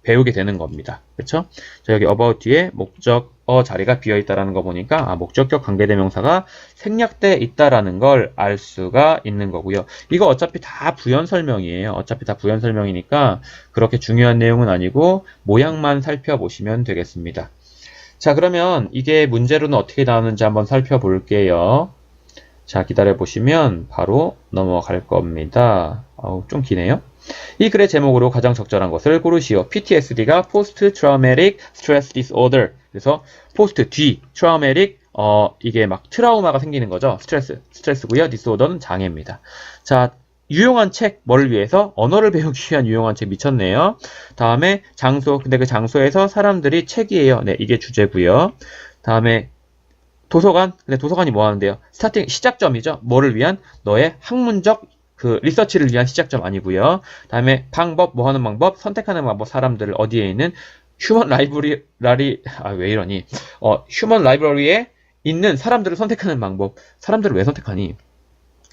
배우게 되는 겁니다. 그렇죠? 자, 여기 about 뒤에 목적어 자리가 비어있다라는 거 보니까 목적격 관계대명사가 생략돼 있다라는 걸 알 수가 있는 거고요. 이거 어차피 다 부연 설명이에요. 어차피 다 부연 설명이니까 그렇게 중요한 내용은 아니고 모양만 살펴보시면 되겠습니다. 자, 그러면 이게 문제로는 어떻게 나오는지 한번 살펴볼게요. 자, 기다려보시면 바로 넘어갈 겁니다. 좀 기네요. 이 글의 제목으로 가장 적절한 것을 고르시오. PTSD가 Post Traumatic Stress Disorder. 그래서 포스트 뒤 트라우메릭 이게 막 트라우마가 생기는 거죠. 스트레스고요. 디스오더는 장애입니다. 자, 유용한 책 뭐를 위해서? 언어를 배우기 위한 유용한 책 미쳤네요. 다음에 장소. 근데 그 장소에서 사람들이 책이에요. 네, 이게 주제고요. 다음에 도서관. 근데 도서관이 뭐 하는데요? 스타팅 시작점이죠. 뭐를 위한? 너의 학문적 그 리서치를 위한 시작점 아니고요. 다음에 방법, 뭐 하는 방법, 선택하는 방법, 사람들을 어디에 있는 휴먼 라이브러리, 왜 이러니? 휴먼 라이브러리에 있는 사람들을 선택하는 방법. 사람들을 왜 선택하니?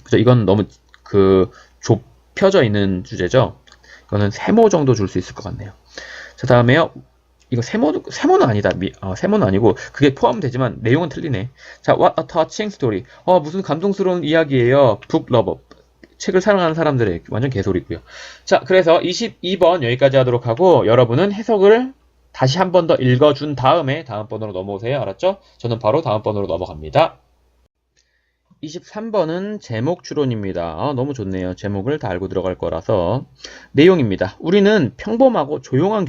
그죠? 이건 너무 좁혀져 있는 주제죠. 이거는 세모 정도 줄 수 있을 것 같네요. 자, 다음에요. 이거 세모는 아니다. 세모는 아니고, 그게 포함되지만 내용은 틀리네. 자, what a touching story. 무슨 감동스러운 이야기예요. book lover. 책을 사랑하는 사람들의 완전 개소리고요. 자, 그래서 22번 여기까지 하도록 하고, 여러분은 해석을 다시 한 번 더 읽어준 다음에 다음 번으로 넘어오세요. 알았죠? 저는 바로 다음 번으로 넘어갑니다. 23번은 제목 추론입니다. 너무 좋네요. 제목을 다 알고 들어갈 거라서. 내용입니다. 우리는 평범하고 조용한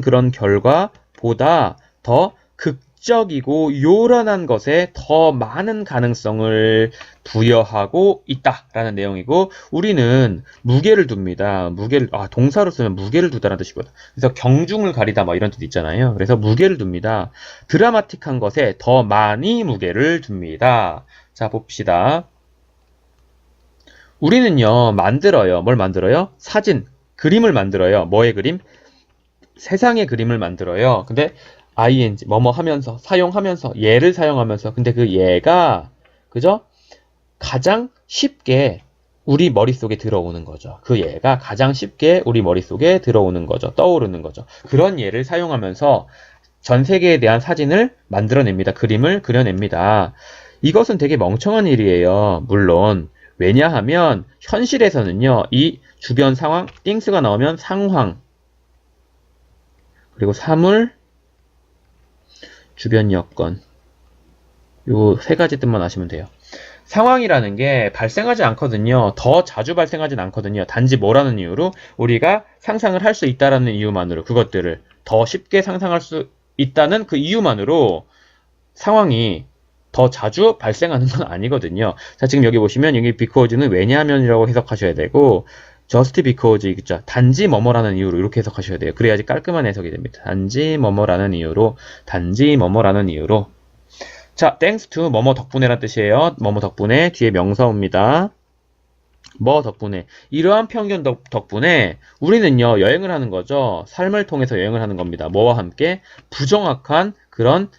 그런 결과보다 더 극적이고 요란한 것에 더 많은 가능성을 부여하고 있다라는 내용이고, 우리는 무게를 둡니다. 동사로 쓰면 무게를 두다라는 뜻이거든. 그래서 경중을 가리다 뭐 이런 뜻 있잖아요. 그래서 무게를 둡니다. 드라마틱한 것에 더 많이 무게를 둡니다. 자, 봅시다. 우리는요, 뭘 만들어요? 사진, 그림을 만들어요. 뭐의 그림? 세상의 그림을 만들어요. 근데 ing, 뭐뭐 하면서, 사용하면서, 얘를 사용하면서. 근데 그 얘가, 그죠? 가장 쉽게 우리 머릿속에 들어오는 거죠. 그 얘가 가장 쉽게 우리 머릿속에 들어오는 거죠. 떠오르는 거죠. 그런 얘를 사용하면서 전 세계에 대한 사진을 만들어냅니다. 그림을 그려냅니다. 이것은 되게 멍청한 일이에요. 물론. 왜냐하면 현실에서는요, 이 주변 상황, 띵스가 나오면 상황, 그리고 사물, 주변 여건, 요 세 가지 뜻만 아시면 돼요. 상황이라는 게 발생하지 않거든요. 더 자주 발생하진 않거든요. 단지 뭐라는 이유로? 우리가 상상을 할 수 있다라는 이유만으로, 그것들을 더 쉽게 상상할 수 있다는 그 이유만으로 상황이 더 자주 발생하는 건 아니거든요. 자, 지금 여기 보시면 여기 because는 왜냐하면이라고 해석하셔야 되고, just because, 그죠? 단지 뭐뭐라는 이유로 이렇게 해석하셔야 돼요. 그래야지 깔끔한 해석이 됩니다. 단지 뭐뭐라는 이유로. 자, thanks to 뭐뭐 덕분에란 뜻이에요. 뭐뭐 덕분에, 뒤에 명사 옵니다. 뭐 덕분에. 이러한 편견 덕분에 우리는요, 여행을 하는 거죠. 삶을 통해서 여행을 하는 겁니다. 뭐와 함께? 부정확한 그런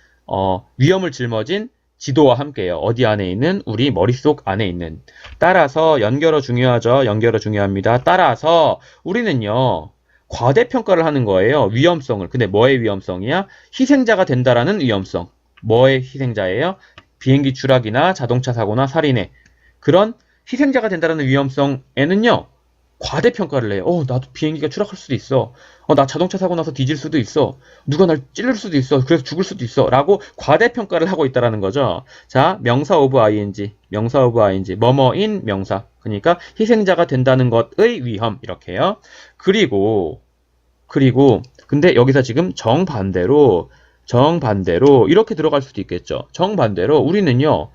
위험을 짊어진 지도와 함께요. 어디 안에 있는? 우리 머릿속 안에 있는. 따라서 연결어 중요합니다. 따라서 우리는요, 과대평가를 하는 거예요. 위험성을. 근데 뭐의 위험성이야? 희생자가 된다라는 위험성. 뭐의 희생자예요? 비행기 추락이나 자동차 사고나 살인의 그런 희생자가 된다는 위험성에는요, 과대평가를 해요. 나도 비행기가 추락할 수도 있어. 나 자동차 사고 나서 뒤질 수도 있어. 누가 날 찔릴 수도 있어. 그래서 죽을 수도 있어. 라고 과대평가를 하고 있다는 거죠. 자, 명사 오브 ing, 뭐뭐인 명사. 그러니까 희생자가 된다는 것의 위험. 이렇게요. 그리고 근데 여기서 지금 정반대로 이렇게 들어갈 수도 있겠죠. 정반대로 우리는요,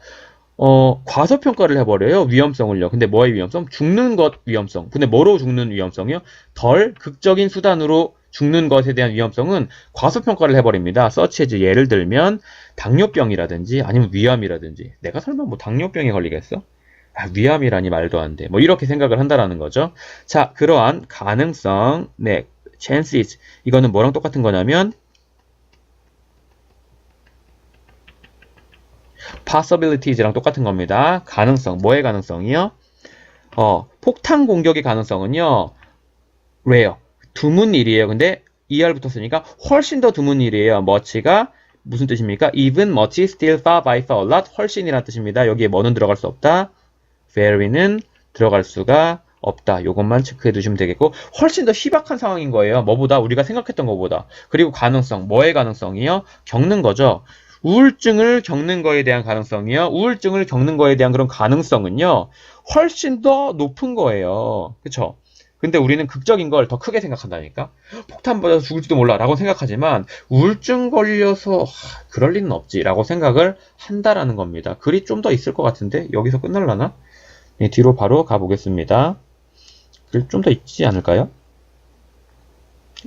과소평가를 해버려요. 위험성을요. 근데 뭐의 위험성? 죽는 것 위험성. 근데 뭐로 죽는 위험성이요? 덜 극적인 수단으로 죽는 것에 대한 위험성은 과소평가를 해버립니다. 서치해즈 예를 들면 당뇨병이라든지 아니면 위암이라든지. 내가 설마 뭐 당뇨병에 걸리겠어? 위암이라니 말도 안 돼. 뭐 이렇게 생각을 한다라는 거죠. 자, 그러한 가능성, 네, chances. 이거는 뭐랑 똑같은 거냐면 possibilities랑 똑같은 겁니다. 가능성, 뭐의 가능성이요? 폭탄 공격의 가능성은요, rare, 드문 일이에요. 근데 ER 붙었으니까 훨씬 더 드문 일이에요. much가 무슨 뜻입니까? even, much, still, far, by, far, a lot, 훨씬이라는 뜻입니다. 여기에 뭐는 들어갈 수 없다. very는 들어갈 수가 없다. 요것만 체크해 두시면 되겠고, 훨씬 더 희박한 상황인 거예요. 뭐보다? 우리가 생각했던 것보다. 그리고 가능성, 뭐의 가능성이요? 겪는 거죠. 우울증을 겪는 거에 대한 가능성이요. 우울증을 겪는 거에 대한 그런 가능성은요. 훨씬 더 높은 거예요. 그쵸? 근데 우리는 극적인 걸 더 크게 생각한다니까? 폭탄 맞아서 죽을지도 몰라 라고 생각하지만 우울증 걸려서 그럴 리는 없지 라고 생각을 한다라는 겁니다. 글이 좀 더 있을 것 같은데 여기서 끝날라나? 네, 뒤로 바로 가보겠습니다. 글 좀 더 있지 않을까요?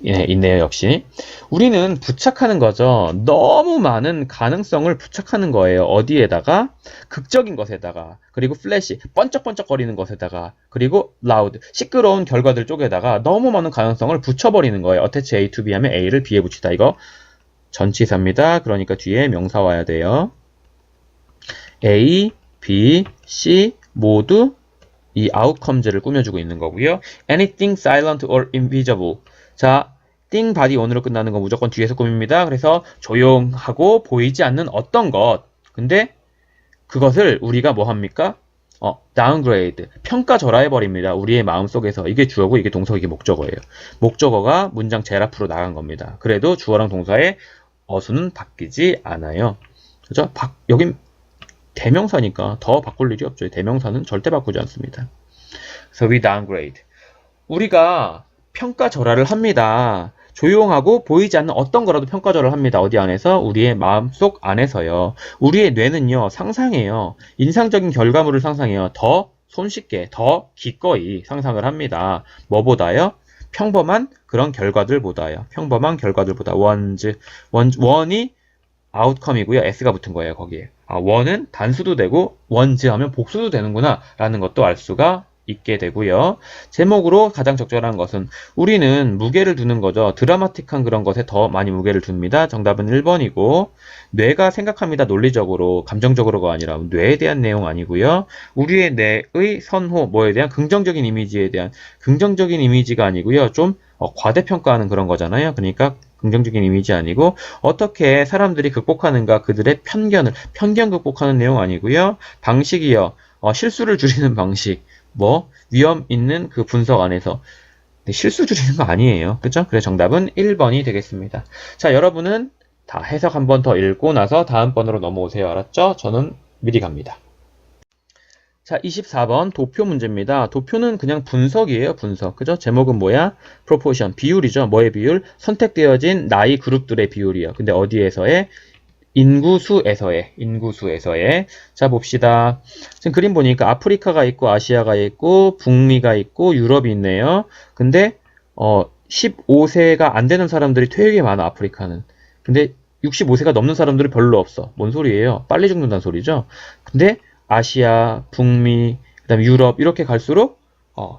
예, 있네요, 역시. 우리는 부착하는 거죠. 너무 많은 가능성을 부착하는 거예요. 어디에다가? 극적인 것에다가. 그리고 플래시, 번쩍번쩍거리는 것에다가. 그리고 라우드, 시끄러운 결과들 쪽에다가 너무 많은 가능성을 붙여버리는 거예요. attach A to B 하면 A를 B에 붙이다. 이거 전치사입니다. 그러니까 뒤에 명사 와야 돼요. A, B, C 모두 이 outcomes를 꾸며주고 있는 거고요. anything silent or invisible. 자, thing body on으로 끝나는 건 무조건 뒤에서 꾸밉니다. 그래서 조용하고 보이지 않는 어떤 것. 근데 그것을 우리가 뭐 합니까? downgrade. 평가절하해버립니다. 우리의 마음속에서. 이게 주어고 이게 동사, 이게 목적어예요. 목적어가 문장 제일 앞으로 나간 겁니다. 그래도 주어랑 동사의 어수는 바뀌지 않아요. 그죠? 여긴 대명사니까 더 바꿀 일이 없죠. 대명사는 절대 바꾸지 않습니다. 그래서 we downgrade. 우리가 평가절하를 합니다. 조용하고 보이지 않는 어떤 거라도 평가절하를 합니다. 어디 안에서? 우리의 마음속 안에서요. 우리의 뇌는요. 상상해요. 인상적인 결과물을 상상해요. 더 손쉽게, 더 기꺼이 상상을 합니다. 뭐보다요? 평범한 그런 결과들보다요. 평범한 결과들보다. 원이 outcome이고요. s가 붙은 거예요. 거기에. 원은 단수도 되고 원즈 하면 복수도 되는구나 라는 것도 알 수가 있게 되고요. 제목으로 가장 적절한 것은 우리는 무게를 두는 거죠. 드라마틱한 그런 것에 더 많이 무게를 둡니다. 정답은 1번이고 뇌가 생각합니다. 논리적으로, 감정적으로가 아니라 뇌에 대한 내용 아니고요. 우리의 뇌의 선호, 뭐에 대한 긍정적인 이미지에 대한 긍정적인 이미지가 아니고요. 좀 과대평가하는 그런 거잖아요. 그러니까 긍정적인 이미지 아니고 어떻게 사람들이 극복하는가 그들의 편견 극복하는 내용 아니고요. 방식이요. 실수를 줄이는 방식. 위험 있는 그 분석 안에서 실수 줄이는 거 아니에요. 그쵸? 그래서 정답은 1번이 되겠습니다. 자, 여러분은 다 해석 한 번 더 읽고 나서 다음 번으로 넘어오세요. 알았죠? 저는 미리 갑니다. 자, 24번 도표 문제입니다. 도표는 그냥 분석이에요. 분석. 그죠? 제목은 뭐야? proportion. 비율이죠. 뭐의 비율? 선택되어진 나이 그룹들의 비율이요. 근데 어디에서의? 인구수에서의. 자, 봅시다. 지금 그림 보니까 아프리카가 있고, 아시아가 있고, 북미가 있고, 유럽이 있네요. 근데, 15세가 안 되는 사람들이 되게 많아, 아프리카는. 근데 65세가 넘는 사람들이 별로 없어. 뭔 소리예요? 빨리 죽는다는 소리죠? 근데, 아시아, 북미, 그 다음에 유럽, 이렇게 갈수록,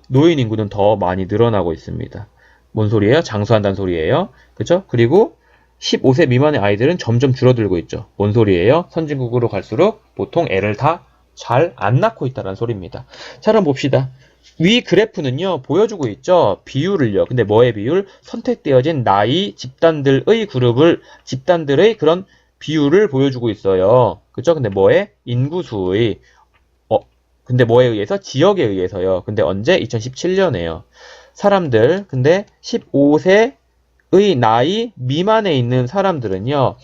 노인 인구는 더 많이 늘어나고 있습니다. 뭔 소리예요? 장수한다는 소리예요. 그죠? 그리고, 15세 미만의 아이들은 점점 줄어들고 있죠. 뭔 소리예요? 선진국으로 갈수록 보통 애를 다 잘 안 낳고 있다는 소리입니다. 자, 그럼 봅시다. 위 그래프는요, 보여주고 있죠. 비율을요. 근데 뭐의 비율? 선택되어진 나이 집단들의 그런 비율을 보여주고 있어요. 그쵸? 근데 뭐의? 인구수의. 근데 뭐에 의해서? 지역에 의해서요. 근데 언제? 2017년에요. 사람들, 근데 15세 의 나이 미만에 있는 사람들은요,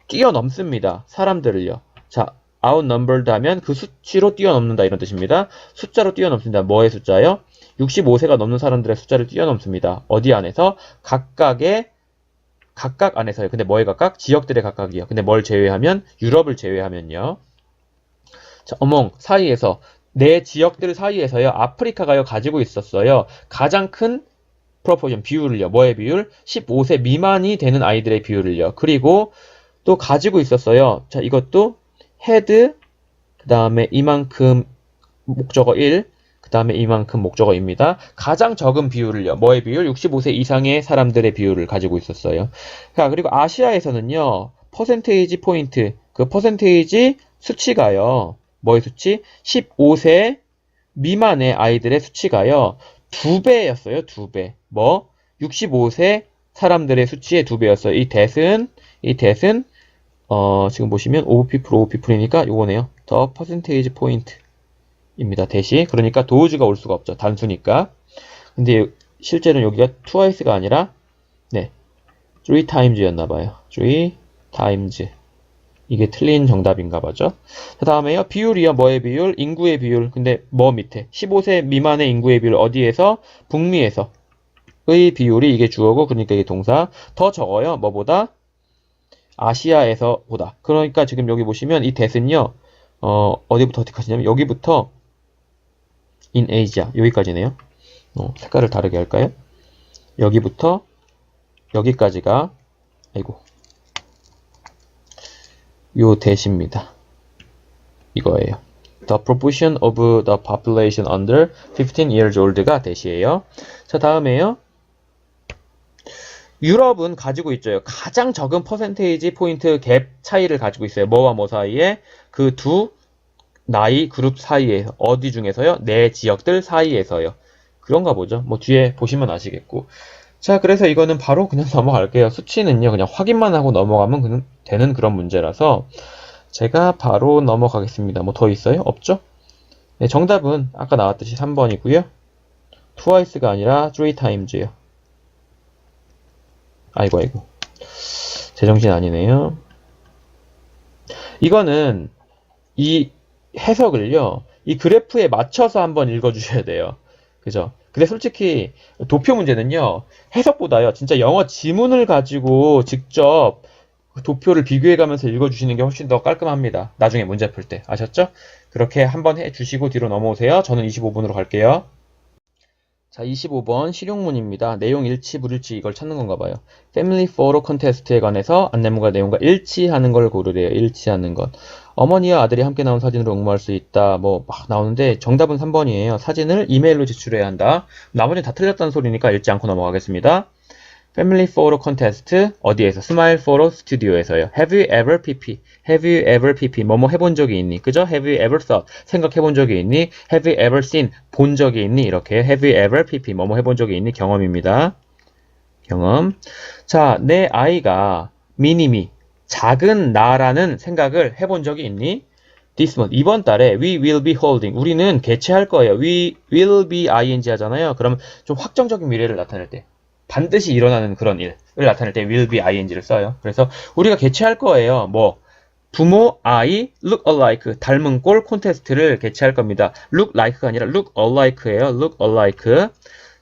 뛰어넘습니다. 사람들을요. 자, outnumbered 하면 그 수치로 뛰어넘는다 이런 뜻입니다. 숫자로 뛰어넘습니다. 뭐의 숫자요? 65세가 넘는 사람들의 숫자를 뛰어넘습니다. 어디 안에서? 각각 안에서요. 근데 뭐의 각각? 지역들의 각각이요. 근데 뭘 제외하면? 유럽을 제외하면요. 자, 사이에서 내 지역들 사이에서요. 아프리카가요 가지고 있었어요. 가장 큰 proportion, 비율을요. 뭐의 비율? 15세 미만이 되는 아이들의 비율을요. 그리고 또 가지고 있었어요. 자, 이것도 had, 그 다음에 이만큼 목적어 1, 그 다음에 이만큼 목적어입니다. 가장 적은 비율을요. 뭐의 비율? 65세 이상의 사람들의 비율을 가지고 있었어요. 자, 그리고 아시아에서는요. 퍼센테이지 포인트, 그 퍼센테이지 수치가요. 뭐의 수치? 15세 미만의 아이들의 수치가요. 2배였어요. 2배. 65세 사람들의 수치의 2배였어요. 이 대은 지금 보시면 OPP이니까 요거네요. 더 퍼센테이지 포인트입니다. 대시. 그러니까 도우즈가 올 수가 없죠. 단수니까. 근데 실제로는 여기가 twice가 아니라 3 times였나 봐요. 3 times. 이게 틀린 정답인가 보죠. 그 다음에요. 비율이요. 뭐의 비율? 인구의 비율. 근데 뭐 밑에? 15세 미만의 인구의 비율 어디에서? 북미에서. 의 비율이 이게 주어고 그러니까 이게 동사. 더 적어요. 뭐보다? 아시아에서 보다. 그러니까 지금 여기 보시면 이 that은요. 어디부터 어디까지냐면 여기부터 in Asia 여기까지네요. 색깔을 다르게 할까요? 여기부터 여기까지가 아이고 요 that입니다. 이거예요. The proportion of the population under 15 years old가 that이에요. 자, 다음에요. 유럽은 가지고 있죠. 가장 적은 퍼센테이지 포인트 갭 차이를 가지고 있어요. 뭐와 뭐 사이에? 그 두 나이 그룹 사이에 어디 중에서요? 네 지역들 사이에서요. 그런가 보죠. 뭐 뒤에 보시면 아시겠고. 자, 그래서 이거는 바로 그냥 넘어갈게요. 수치는요. 그냥 확인만 하고 넘어가면 되는 그런 문제라서 제가 바로 넘어가겠습니다. 뭐 더 있어요? 없죠? 네, 정답은 아까 나왔듯이 3번이고요. twice가 아니라 3times예요. 아이고 제정신 아니네요. 이거는 이 해석을요. 이 그래프에 맞춰서 한번 읽어주셔야 돼요. 그죠? 근데 솔직히 도표 문제는요. 해석보다요. 진짜 영어 지문을 가지고 직접 도표를 비교해가면서 읽어주시는 게 훨씬 더 깔끔합니다. 나중에 문제 풀 때. 아셨죠? 그렇게 한번 해주시고 뒤로 넘어오세요. 저는 25번으로 갈게요. 자, 25번 실용문입니다. 내용 일치, 불일치 이걸 찾는 건가 봐요. 패밀리 포토 컨테스트에 관해서 안내문과 내용과 일치하는 걸 고르래요. 일치하는 것. 어머니와 아들이 함께 나온 사진으로 응모할 수 있다. 뭐 막 나오는데 정답은 3번이에요. 사진을 이메일로 제출해야 한다. 나머지는 다 틀렸다는 소리니까 읽지 않고 넘어가겠습니다. 패밀리 포토 컨테스트 어디에서? 스마일 포토 스튜디오에서요. Have you ever pp? Have you ever pp? 뭐뭐 해본 적이 있니? 그죠? Have you ever thought? 생각해본 적이 있니? Have you ever seen? 본 적이 있니? 이렇게 Have you ever pp? 뭐뭐 해본 적이 있니? 경험입니다. 경험. 자, 내 아이가 미니미 작은 나라는 생각을 해본 적이 있니? This month, 이번 달에 we will be holding 우리는 개최할 거예요. We will be ing 하잖아요. 그럼 좀 확정적인 미래를 나타낼 때 반드시 일어나는 그런 일을 나타낼 때 will be ing를 써요. 그래서 우리가 개최할 거예요. 뭐 부모, 아이, look alike 닮은 꼴 콘테스트를 개최할 겁니다. look like가 아니라 look alike예요. look alike.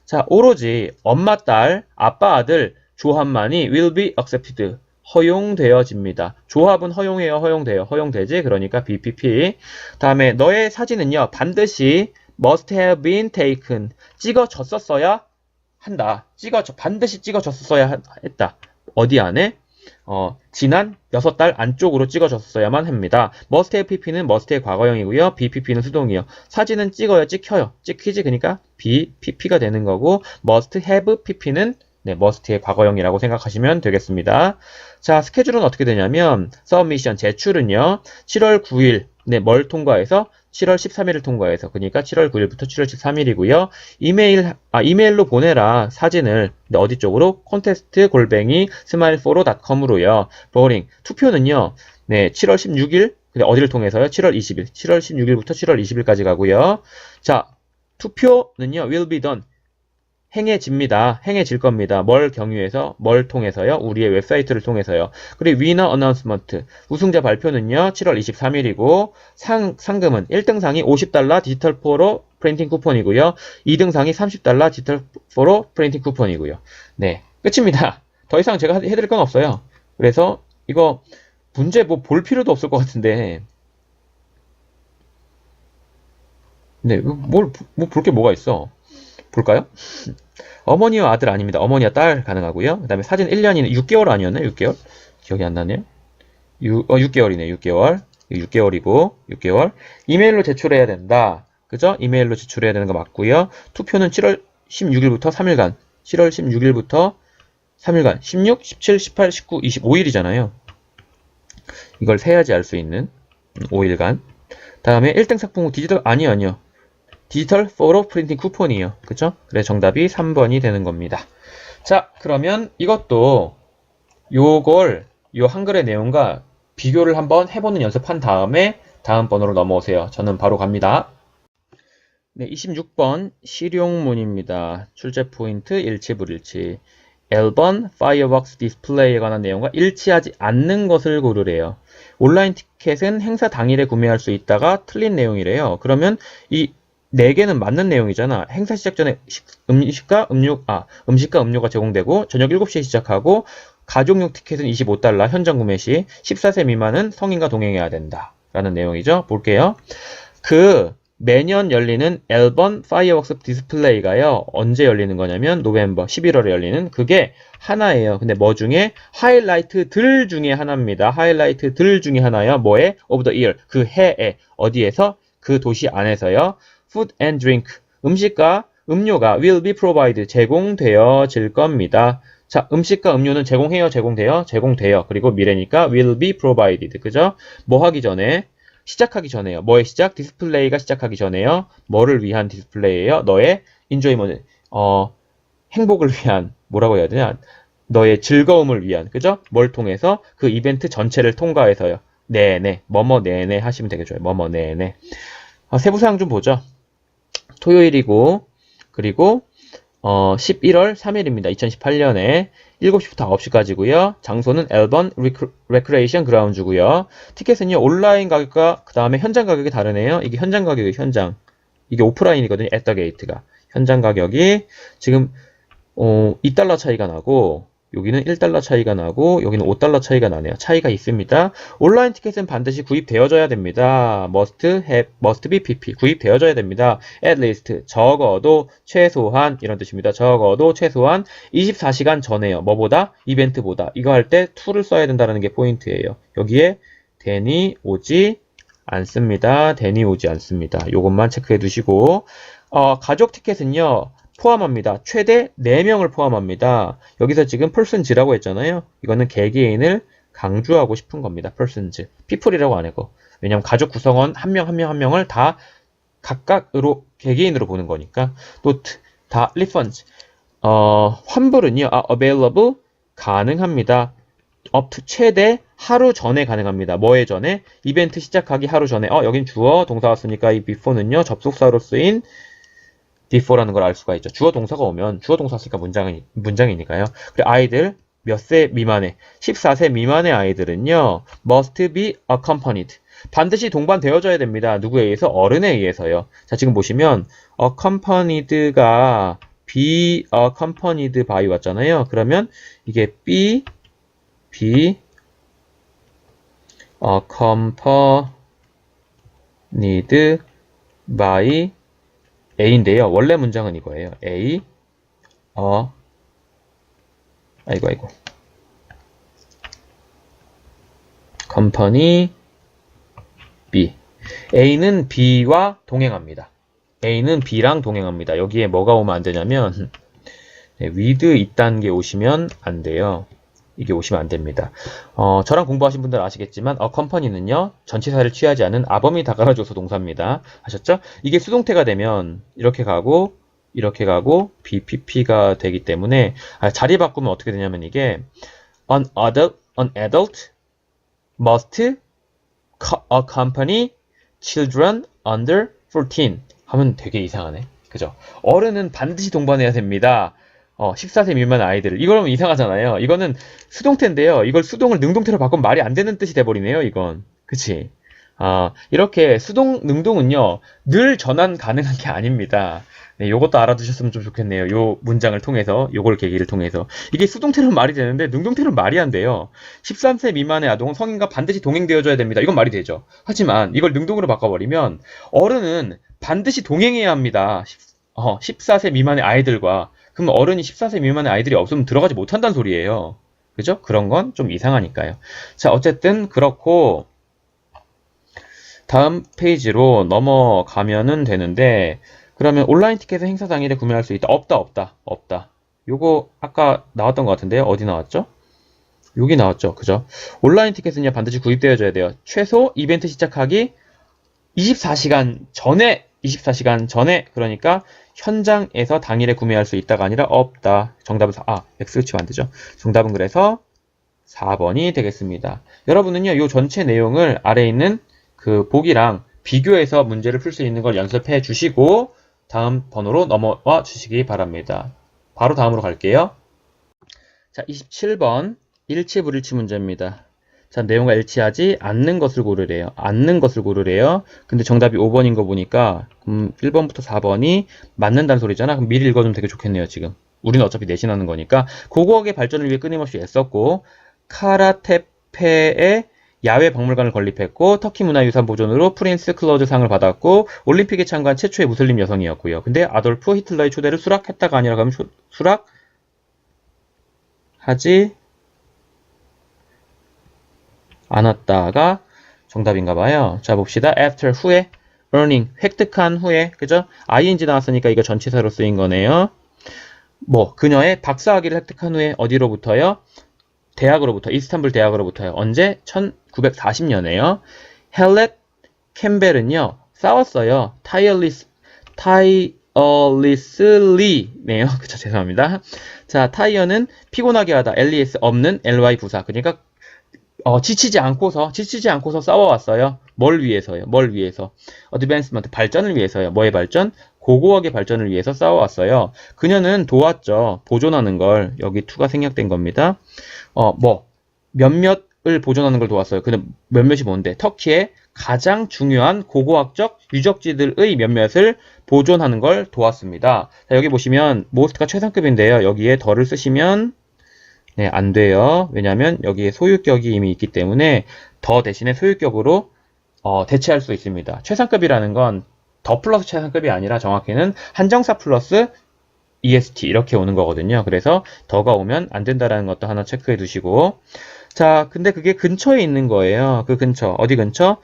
자, 오로지 엄마, 딸, 아빠, 아들 조합만이 will be accepted 허용되어집니다. 조합은 허용해요, 허용돼요, 허용되지. 그러니까 BPP. 다음에 너의 사진은요 반드시 must have been taken 찍어졌었어야 한다. 반드시 찍어줬어야 했다. 어디 안에? 지난 6달 안쪽으로 찍어줬어야만 합니다. must have pp는 must have 과거형이고요. bpp는 수동이요. 사진은 찍어요, 찍혀요. 찍히지. 그러니까 bpp가 되는 거고 must have pp는 네, must have 과거형이라고 생각하시면 되겠습니다. 자, 스케줄은 어떻게 되냐면 submission 제출은요. 7월 9일 네, 뭘 통과해서 7월 13일을 통과해서 그러니까 7월 9일부터 7월 13일이고요. 이메일로 보내라 사진을 어디 쪽으로? 콘테스트 골뱅이 smilefollow.com으로요. 보링 투표는요. 네, 7월 16일 근데 어디를 통해서요? 7월 20일. 7월 16일부터 7월 20일까지 가고요. 자, 투표는요. will be done. 행해집니다. 행해질 겁니다. 뭘 경유해서? 뭘 통해서요? 우리의 웹사이트를 통해서요. 그리고 위너 어나운스먼트. 우승자 발표는요. 7월 23일이고 상금은 1등상이 $50 디지털 포로 프린팅 쿠폰이고요. 2등상이 $30 디지털 포로 프린팅 쿠폰이고요. 네, 끝입니다. 더 이상 제가 해드릴 건 없어요. 그래서 이거 문제 뭐 볼 필요도 없을 것 같은데 네, 뭐 볼 게 뭐가 있어. 볼까요? 어머니와 아들 아닙니다. 어머니와 딸 가능하고요. 그 다음에 사진 1년이네. 6개월 아니었나요? 6개월? 기억이 안 나네요. 6개월이네. 6개월. 6개월이고 6개월. 이메일로 제출해야 된다. 그죠? 이메일로 제출해야 되는 거 맞고요. 투표는 7월 16일부터 3일간. 7월 16일부터 3일간. 16, 17, 18, 19, 25일이잖아요. 이걸 세야지 알 수 있는 5일간. 다음에 1등 상품 디지털 아니요. 디지털 포토 프린팅 쿠폰이에요. 그쵸? 그래서 정답이 3번이 되는 겁니다. 자, 그러면 이것도 요 한글의 내용과 비교를 한번 해보는 연습한 다음에 다음 번으로 넘어오세요. 저는 바로 갑니다. 네, 26번 실용문입니다. 출제 포인트 일치 불일치. L번 파이어웍스 디스플레이에 관한 내용과 일치하지 않는 것을 고르래요. 온라인 티켓은 행사 당일에 구매할 수 있다가 틀린 내용이래요. 그러면 이 4개는 맞는 내용이잖아. 행사 시작 전에 음식과 음료가 제공되고 저녁 7시에 시작하고 가족용 티켓은 $25 현장 구매 시 14세 미만은 성인과 동행해야 된다. 라는 내용이죠. 볼게요. 매년 열리는 L번 파이어웍스 디스플레이가요. 언제 열리는 거냐면 노벰버 11월에 열리는 그게 하나예요. 근데 뭐 중에 하이라이트들 중에 하나입니다. 하이라이트들 중에 하나요. 뭐에? Of the year. 그 해에 어디에서? 그 도시 안에서요. Food and drink. 음식과 음료가 will be provided. 제공되어질 겁니다. 자, 음식과 음료는 제공해요, 제공돼요? 제공돼요. 그리고 미래니까 will be provided. 그죠? 뭐 하기 전에? 시작하기 전에요. 뭐의 시작? 디스플레이가 시작하기 전에요. 뭐를 위한 디스플레이예요? 너의 enjoyment, 행복을 위한, 뭐라고 해야 되냐? 너의 즐거움을 위한, 그죠? 뭘 통해서? 그 이벤트 전체를 통과해서요. 네네, 뭐뭐 네네 하시면 되겠죠. 뭐뭐 네네. 세부사항 좀 보죠. 토요일이고, 그리고 11월 3일입니다. 2018년에 7시부터 9시까지고요. 장소는 L번 레크레이션 그라운드고요. 티켓은요. 온라인 가격과 그 다음에 현장 가격이 다르네요. 이게 현장 가격이 현장. 이게 오프라인이거든요. at the gate가. 현장 가격이 지금 $2 차이가 나고 여기는 $1 차이가 나고 여기는 $5 차이가 나네요. 차이가 있습니다. 온라인 티켓은 반드시 구입되어져야 됩니다. must be pp. 구입되어져야 됩니다. at least 적어도 최소한 이런 뜻입니다. 적어도 최소한 24시간 전에요. 뭐보다? 이벤트보다. 이거 할 때 to를 써야 된다는 게 포인트예요. 여기에 then이 오지 않습니다. then이 오지 않습니다. 요것만 체크해 두시고 가족 티켓은요. 포함합니다. 최대 4명을 포함합니다. 여기서 지금 persons라고 했잖아요. 이거는 개개인을 강조하고 싶은 겁니다. persons. people이라고 안 하고. 왜냐면 가족 구성원 한 명을 다 각각으로 개개인으로 보는 거니까. 또 다 refunds. 환불은요. available 가능합니다. up to 최대 하루 전에 가능합니다. 뭐에 전에? 이벤트 시작하기 하루 전에. 여긴 주어 동사 왔으니까 이 before는요. 접속사로 쓰인 before라는 걸 알 수가 있죠. 주어 동사가 오면 주어 동사 쓰니까 문장이니까요. 그리고 아이들 몇 세 미만의 14세 미만의 아이들은요. must be accompanied. 반드시 동반되어져야 됩니다. 누구에 의해서? 어른에 의해서요. 자, 지금 보시면 accompanied가 be accompanied by 왔잖아요. 그러면 이게 be accompanied by A인데요. 원래 문장은 이거예요. A, 아이고. company B. A는 B와 동행합니다. A는 B랑 동행합니다. 여기에 뭐가 오면 안 되냐면, with 이딴 게 오시면 안 돼요. 이게 오시면 안 됩니다. 저랑 공부하신 분들 아시겠지만 accompany는요. 전치사를 취하지 않은 아범이 다가라줘서 동사입니다. 아셨죠? 이게 수동태가 되면 이렇게 가고 BPP가 되기 때문에 자리 바꾸면 어떻게 되냐면 이게 an adult must accompany children under 14 하면 되게 이상하네. 그죠? 어른은 반드시 동반해야 됩니다. 14세 미만 아이들을. 이거는 이상하잖아요. 이거는 수동태인데요. 이걸 수동을 능동태로 바꾸면 말이 안 되는 뜻이 돼버리네요. 이건. 그치? 이렇게 능동은요. 늘 전환 가능한 게 아닙니다. 네, 요것도 알아두셨으면 좀 좋겠네요. 요 문장을 통해서, 요걸 계기를 통해서. 이게 수동태로는 말이 되는데 능동태로는 말이 안 돼요. 13세 미만의 아동은 성인과 반드시 동행되어줘야 됩니다. 이건 말이 되죠. 하지만 이걸 능동으로 바꿔버리면 어른은 반드시 동행해야 합니다. 14세 미만의 아이들과. 그럼 어른이 14세 미만의 아이들이 없으면 들어가지 못한다는 소리예요. 그죠? 그런 건 좀 이상하니까요. 자, 어쨌든 그렇고 다음 페이지로 넘어가면은 되는데 그러면 온라인 티켓은 행사 당일에 구매할 수 있다. 없다. 요거 아까 나왔던 것 같은데요. 어디 나왔죠? 여기 나왔죠. 그죠? 온라인 티켓은요. 반드시 구입되어져야 돼요. 최소 이벤트 시작하기 24시간 전에 그러니까 현장에서 당일에 구매할 수 있다가 아니라 없다. 정답은 X를 치면 안 되죠. 정답은 그래서 4번이 되겠습니다. 여러분은요, 이 전체 내용을 아래에 있는 그 보기랑 비교해서 문제를 풀 수 있는 걸 연습해 주시고 다음 번호로 넘어와 주시기 바랍니다. 바로 다음으로 갈게요. 자, 27번 일치 불일치 문제입니다. 자, 내용과 일치하지 않는 것을 고르래요. 않는 것을 고르래요. 근데 정답이 5번인 거 보니까 1번부터 4번이 맞는다는 소리잖아. 그럼 미리 읽어주면 되게 좋겠네요, 지금. 우리는 어차피 내신하는 거니까. 고고학의 발전을 위해 끊임없이 애썼고 카라테페의 야외 박물관을 건립했고 터키 문화유산 보존으로 프린스 클로즈 상을 받았고 올림픽에 참가한 최초의 무슬림 여성이었고요. 근데 아돌프 히틀러의 초대를 수락했다가 아니라 그러면 수락하지 않았다가 정답인가 봐요. 자, 봅시다. after 후에 earning 획득한 후에 그죠? ing 나왔으니까 이거 전치사로 쓰인 거네요. 뭐 그녀의 박사학위를 획득한 후에 어디로부터요? 대학으로부터 이스탄불 대학으로부터요. 언제? 1940년에요. 헬렛 캠벨은요. 싸웠어요. 타이어리슬리네요. 그쵸, 죄송합니다. 자, 타이어는 피곤하게 하다. les 없는 ly 부사. 그러니까 지치지 않고서 싸워왔어요. 뭘 위해서요? 뭘 위해서? 어드밴스먼트 발전을 위해서요. 뭐의 발전? 고고학의 발전을 위해서 싸워왔어요. 그녀는 도왔죠. 보존하는 걸. 여기 to가 생략된 겁니다. 몇몇을 보존하는 걸 도왔어요. 근데 몇몇이 뭔데? 터키의 가장 중요한 고고학적 유적지들의 몇몇을 보존하는 걸 도왔습니다. 자, 여기 보시면 most가 최상급인데요. 여기에 더를 쓰시면 네, 안 돼요. 왜냐하면 여기에 소유격이 이미 있기 때문에 더 대신에 소유격으로 대체할 수 있습니다. 최상급이라는 건 더 플러스 최상급이 아니라 정확히는 한정사 플러스 est 이렇게 오는 거거든요. 그래서 더가 오면 안 된다라는 것도 하나 체크해 두시고 자, 근데 그게 근처에 있는 거예요. 그 근처. 어디 근처?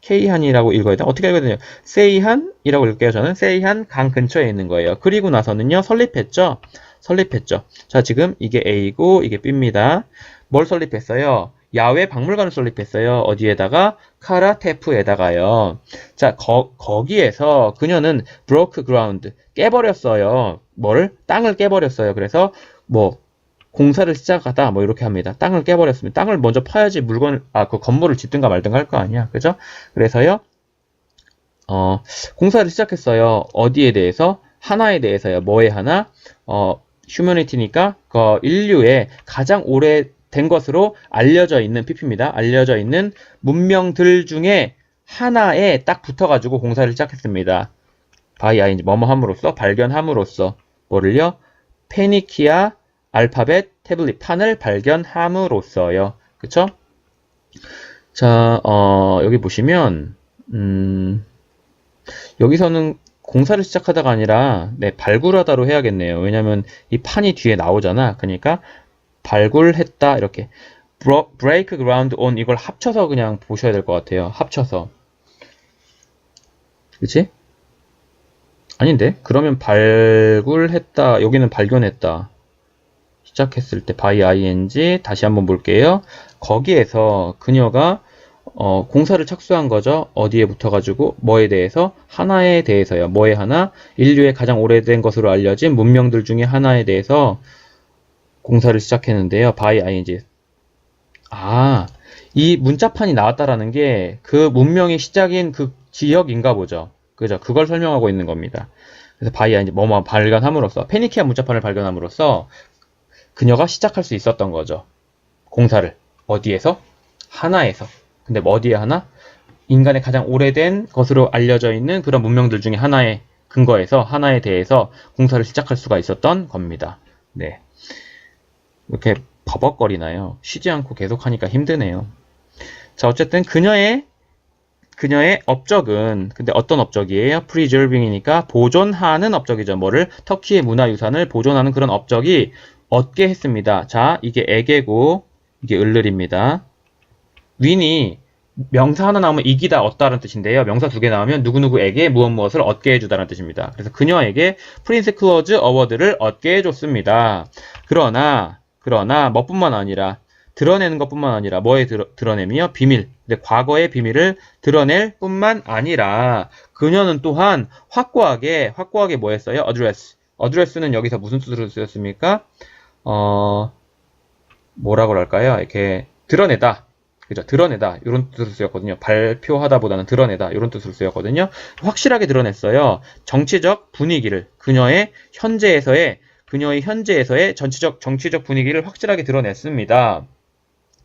케이한이라고 읽어야 돼. 어떻게 읽어야 되냐? 세이한이라고 읽을게요. 저는 세이한 강 근처에 있는 거예요. 그리고 나서는요. 설립했죠. 자, 지금 이게 A고 이게 B입니다. 뭘 설립했어요? 야외 박물관을 설립했어요. 어디에다가? 카라테프에다가요. 자, 거기에서 그녀는 broke ground, 깨버렸어요. 뭐를? 땅을 깨버렸어요. 그래서 공사를 시작하다 이렇게 합니다. 땅을 깨버렸습니다. 땅을 먼저 파야지 그 건물을 짓든가 말든가 할 거 아니야. 그죠? 그래서요. 공사를 시작했어요. 어디에 대해서? 하나에 대해서요. 뭐에 하나? humanity니까 인류의 가장 오래된 것으로 알려져 있는 PP입니다. 알려져 있는 문명들 중에 하나에 딱 붙어가지고 공사를 시작했습니다. by ing 뭐뭐함으로써 발견함으로써 뭐를요? 페니키아 알파벳 태블릿 판을 발견함으로써요. 그쵸? 자, 여기 보시면 여기서는 공사를 시작하다가 아니라 발굴하다로 해야겠네요. 왜냐면 이 판이 뒤에 나오잖아. 그러니까 발굴했다 이렇게 break ground on 이걸 합쳐서 그냥 보셔야 될 것 같아요. 합쳐서. 그치? 아닌데? 그러면 발굴했다. 여기는 발견했다. 시작했을 때 by ing 다시 한번 볼게요. 거기에서 그녀가 공사를 착수한 거죠. 어디에 붙어가지고 뭐에 대해서? 하나에 대해서요. 뭐에 하나? 인류의 가장 오래된 것으로 알려진 문명들 중에 하나에 대해서 공사를 시작했는데요. by ing. 이 문자판이 나왔다라는 게 그 문명의 시작인 그 지역인가 보죠. 그죠? 그걸 설명하고 있는 겁니다. 그래서 by ing 뭐뭐 발견함으로써 페니키아 문자판을 발견함으로써 그녀가 시작할 수 있었던 거죠. 공사를. 어디에서? 하나에서. 근데 어디에 하나? 인간의 가장 오래된 것으로 알려져 있는 그런 문명들 중에 하나의 근거에서 하나에 대해서 공사를 시작할 수가 있었던 겁니다. 네. 이렇게 버벅거리나요? 쉬지 않고 계속 하니까 힘드네요. 자, 어쨌든 그녀의 업적은 근데 어떤 업적이에요? preserving이니까 보존하는 업적이죠. 뭐를? 터키의 문화유산을 보존하는 그런 업적이 얻게 했습니다. 자, 이게 에게고 이게 을를입니다. 윈이 명사 하나 나오면 이기다, 얻다라는 뜻인데요. 명사 두 개 나오면 누구누구에게 무엇을 얻게 해주다라는 뜻입니다. 그래서 그녀에게 프린스 클로즈 어워드를 얻게 해줬습니다. 그러나 뭐뿐만 아니라 드러내는 것뿐만 아니라 뭐에 드러내며 비밀. 근데 과거의 비밀을 드러낼 뿐만 아니라 그녀는 또한 확고하게 뭐 했어요? 어드레스는 여기서 무슨 뜻으로 쓰였습니까? 뭐라고 할까요? 이렇게 드러내다. 그죠? 드러내다. 이런 뜻으로 쓰였거든요. 발표하다보다는 드러내다. 이런 뜻으로 쓰였거든요. 확실하게 드러냈어요. 정치적 분위기를. 그녀의 현재에서의 그녀의 현재에서의 전체적 정치적 분위기를 확실하게 드러냈습니다.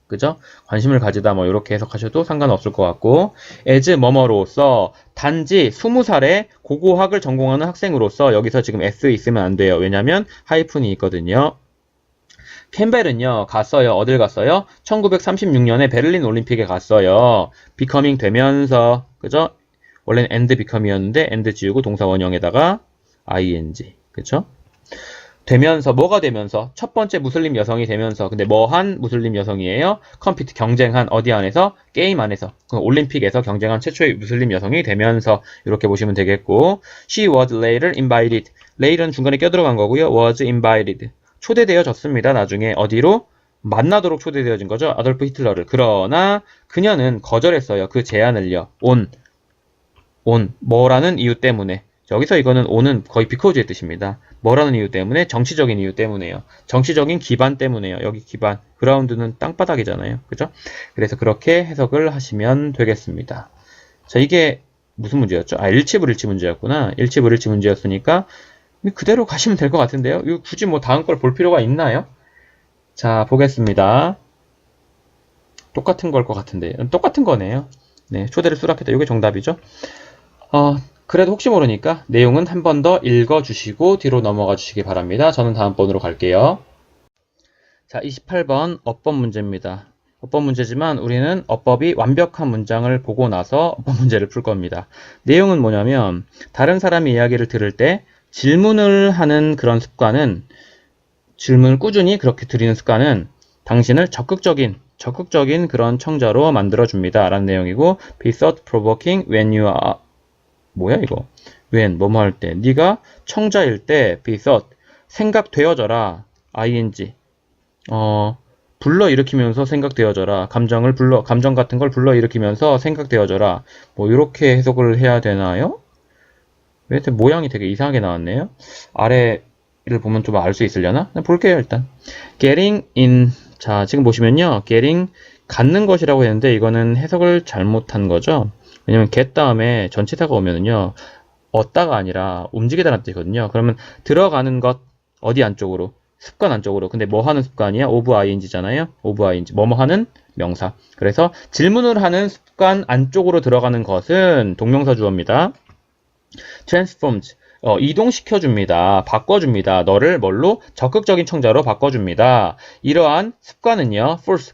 그죠? 관심을 가지다 뭐 이렇게 해석하셔도 상관없을 것 같고 as 뭐뭐로서 단지 20살에 고고학을 전공하는 학생으로서 여기서 지금 s 있으면 안 돼요. 왜냐면 하이픈이 있거든요. 캠벨은요 갔어요. 어딜 갔어요? 1936년에 베를린 올림픽에 갔어요. becoming 되면서 그죠? 원래는 and become이었는데 and 지우고 동사 원형에다가 ing 그죠? 되면서 뭐가 되면서 첫 번째 무슬림 여성이 되면서 근데 뭐한 무슬림 여성이에요? 컴피트 경쟁한 어디 안에서? 게임 안에서 올림픽에서 경쟁한 최초의 무슬림 여성이 되면서 이렇게 보시면 되겠고 She was later invited later는 중간에 껴들어간 거고요. was invited 초대되어졌습니다. 나중에 어디로? 만나도록 초대되어진 거죠. 아돌프 히틀러를. 그러나 그녀는 거절했어요. 그 제안을요. 뭐라는 이유 때문에 여기서 이거는 on은 거의 because의 뜻입니다. 뭐라는 이유 때문에? 정치적인 이유 때문에요. 정치적인 기반 때문에요. 여기 기반. 그라운드는 땅바닥이잖아요. 그죠? 그래서 그렇게 해석을 하시면 되겠습니다. 자, 이게 무슨 문제였죠? 일치불일치 문제였구나. 일치불일치 문제였으니까 그대로 가시면 될 것 같은데요. 이거 굳이 뭐 다음 걸 볼 필요가 있나요? 자, 보겠습니다. 똑같은 걸 것 같은데. 똑같은 거네요. 네, 초대를 수락했다. 이게 정답이죠. 그래도 혹시 모르니까 내용은 한 번 더 읽어주시고 뒤로 넘어가 주시기 바랍니다. 저는 다음 번으로 갈게요. 자, 28번 어법 문제입니다. 어법 문제지만 우리는 어법이 완벽한 문장을 보고 나서 어법 문제를 풀 겁니다. 내용은 뭐냐면 다른 사람의 이야기를 들을 때 질문을 하는 그런 습관은 질문을 꾸준히 그렇게 드리는 습관은 당신을 적극적인 그런 청자로 만들어줍니다. 라는 내용이고 be thought-provoking when you are 뭐야 이거? when 뭐뭐 할 때 네가 청자일 때 be thought 생각되어져라 ing 불러일으키면서 생각되어져라 감정 같은 걸 불러일으키면서 생각되어져라 뭐 이렇게 해석을 해야 되나요? 왜 모양이 되게 이상하게 나왔네요. 아래를 보면 좀 알 수 있으려나? 볼게요 일단. getting in 자 지금 보시면요. getting 갖는 것이라고 했는데 이거는 해석을 잘못한 거죠. 왜냐면 get 다음에 전치사가 오면은요. 얻다가 아니라 움직이다라는 뜻이거든요. 그러면 들어가는 것 어디 안쪽으로? 습관 안쪽으로. 근데 뭐 하는 습관이야? of ing잖아요. of ing 뭐뭐 하는 명사. 그래서 질문을 하는 습관 안쪽으로 들어가는 것은 동명사 주어입니다. transforms 이동시켜줍니다. 바꿔줍니다. 너를 뭘로? 적극적인 청자로 바꿔줍니다. 이러한 습관은요. force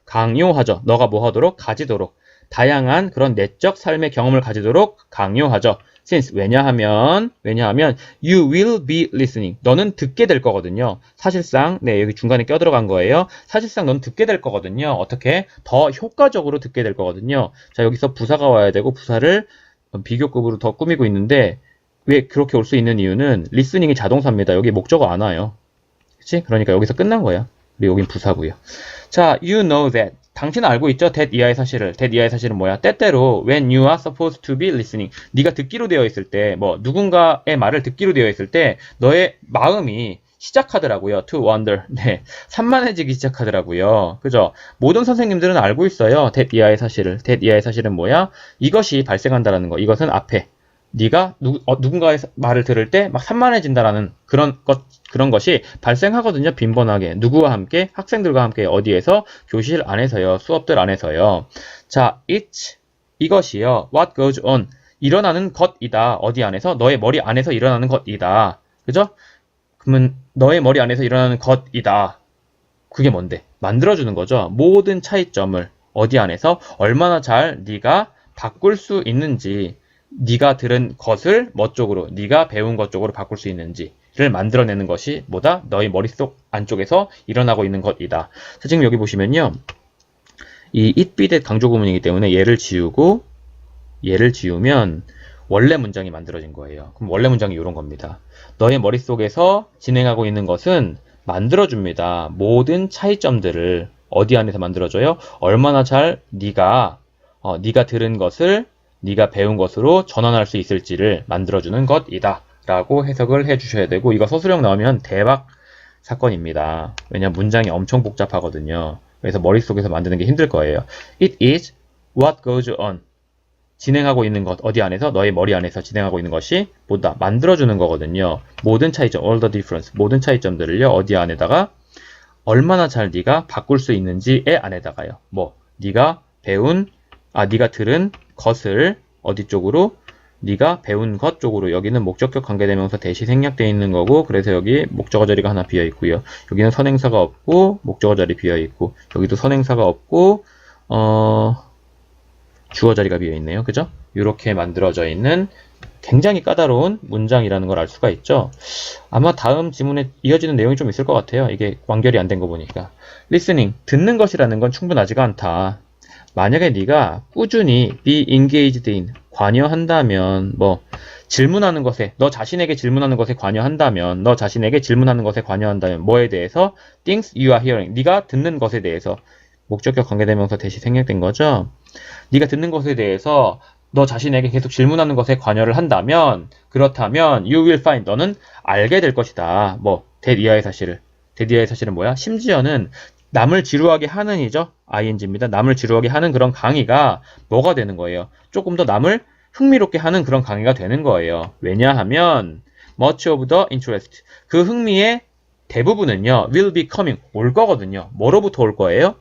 강요하죠. 너가 뭐 하도록? 가지도록. 다양한 그런 내적 삶의 경험을 가지도록 강요하죠. since 왜냐하면 you will be listening 너는 듣게 될 거거든요. 사실상 네 여기 중간에 껴들어간 거예요. 사실상 넌 듣게 될 거거든요. 어떻게? 더 효과적으로 듣게 될 거거든요. 자 여기서 부사가 와야 되고 부사를 비교급으로 더 꾸미고 있는데 왜 그렇게 올 수 있는 이유는 리스닝이 자동사입니다. 여기 목적어 안 와요. 그치? 그러니까 여기서 끝난 거야. 그리고 여긴 부사고요. 자, you know that. 당신은 알고 있죠? that 이하의 사실을. that 이하의 사실은 뭐야? 때때로 when you are supposed to be listening. 네가 듣기로 되어 있을 때, 뭐 누군가의 말을 듣기로 되어 있을 때 너의 마음이 시작하더라고요. to wonder. 네. 산만해지기 시작하더라고요. 그죠? 모든 선생님들은 알고 있어요. that 이하의 사실을. that 이하의 사실은 뭐야? 이것이 발생한다라는 거. 이것은 앞에. 네가 누군가의 말을 들을 때 막 산만해진다라는 그런 것이 발생하거든요. 빈번하게. 누구와 함께? 학생들과 함께. 어디에서? 교실 안에서요. 수업들 안에서요. 자, 이것이요. What goes on. 일어나는 것이다. 어디 안에서? 너의 머리 안에서 일어나는 것이다. 그죠? 그러면 너의 머리 안에서 일어나는 것이다. 그게 뭔데? 만들어주는 거죠. 모든 차이점을 어디 안에서 얼마나 잘 네가 바꿀 수 있는지 네가 들은 것을 뭐 쪽으로, 네가 배운 것 쪽으로 바꿀 수 있는지를 만들어내는 것이 뭐다? 너희 머릿속 안쪽에서 일어나고 있는 것이다. 자, 지금 여기 보시면요. 이 it be that 강조 구문이기 때문에 얘를 지우면 원래 문장이 만들어진 거예요. 그럼 원래 문장이 이런 겁니다. 너의 머릿속에서 진행하고 있는 것은 만들어줍니다. 모든 차이점들을 어디 안에서 만들어줘요? 얼마나 잘 네가 들은 것을 네가 배운 것으로 전환할 수 있을지를 만들어주는 것이다 라고 해석을 해주셔야 되고 이거 서술형 나오면 대박 사건입니다. 왜냐면 문장이 엄청 복잡하거든요. 그래서 머릿속에서 만드는 게 힘들 거예요. It is what goes on. 진행하고 있는 것, 어디 안에서? 너의 머리 안에서 진행하고 있는 것이 뭐다? 만들어주는 거거든요. 모든 차이점, all the difference, 모든 차이점들을요, 어디 안에다가 얼마나 잘 네가 바꿀 수 있는지의 안에다가요. 뭐, 네가 들은 것을 어디 쪽으로? 네가 배운 것 쪽으로. 여기는 목적격 관계대명사 대시 생략되어 있는 거고, 그래서 여기 목적어 자리가 하나 비어 있고요. 여기는 선행사가 없고 목적어 자리 비어 있고, 여기도 선행사가 없고 주어 자리가 비어 있네요. 그죠? 이렇게 만들어져 있는 굉장히 까다로운 문장이라는 걸 알 수가 있죠. 아마 다음 지문에 이어지는 내용이 좀 있을 것 같아요. 이게 완결이 안 된 거 보니까. listening, 듣는 것이라는 건 충분하지가 않다. 만약에 네가 꾸준히 be engaged in, 관여한다면, 뭐 질문하는 것에, 너 자신에게 질문하는 것에 관여한다면, 뭐에 대해서? things you are hearing, 네가 듣는 것에 대해서. 목적격 관계대명사 대시 생략된 거죠. 네가 듣는 것에 대해서 너 자신에게 계속 질문하는 것에 관여를 한다면, 그렇다면 you will find, 너는 알게 될 것이다. 뭐 that 이하의 사실을. that 이하의 사실은 뭐야? 심지어는 남을 지루하게 하는 이죠. ing입니다. 남을 지루하게 하는 그런 강의가 뭐가 되는 거예요? 조금 더 남을 흥미롭게 하는 그런 강의가 되는 거예요. 왜냐하면 much of the interest, 그 흥미의 대부분은요, will be coming, 올 거거든요. 뭐로부터 올 거예요?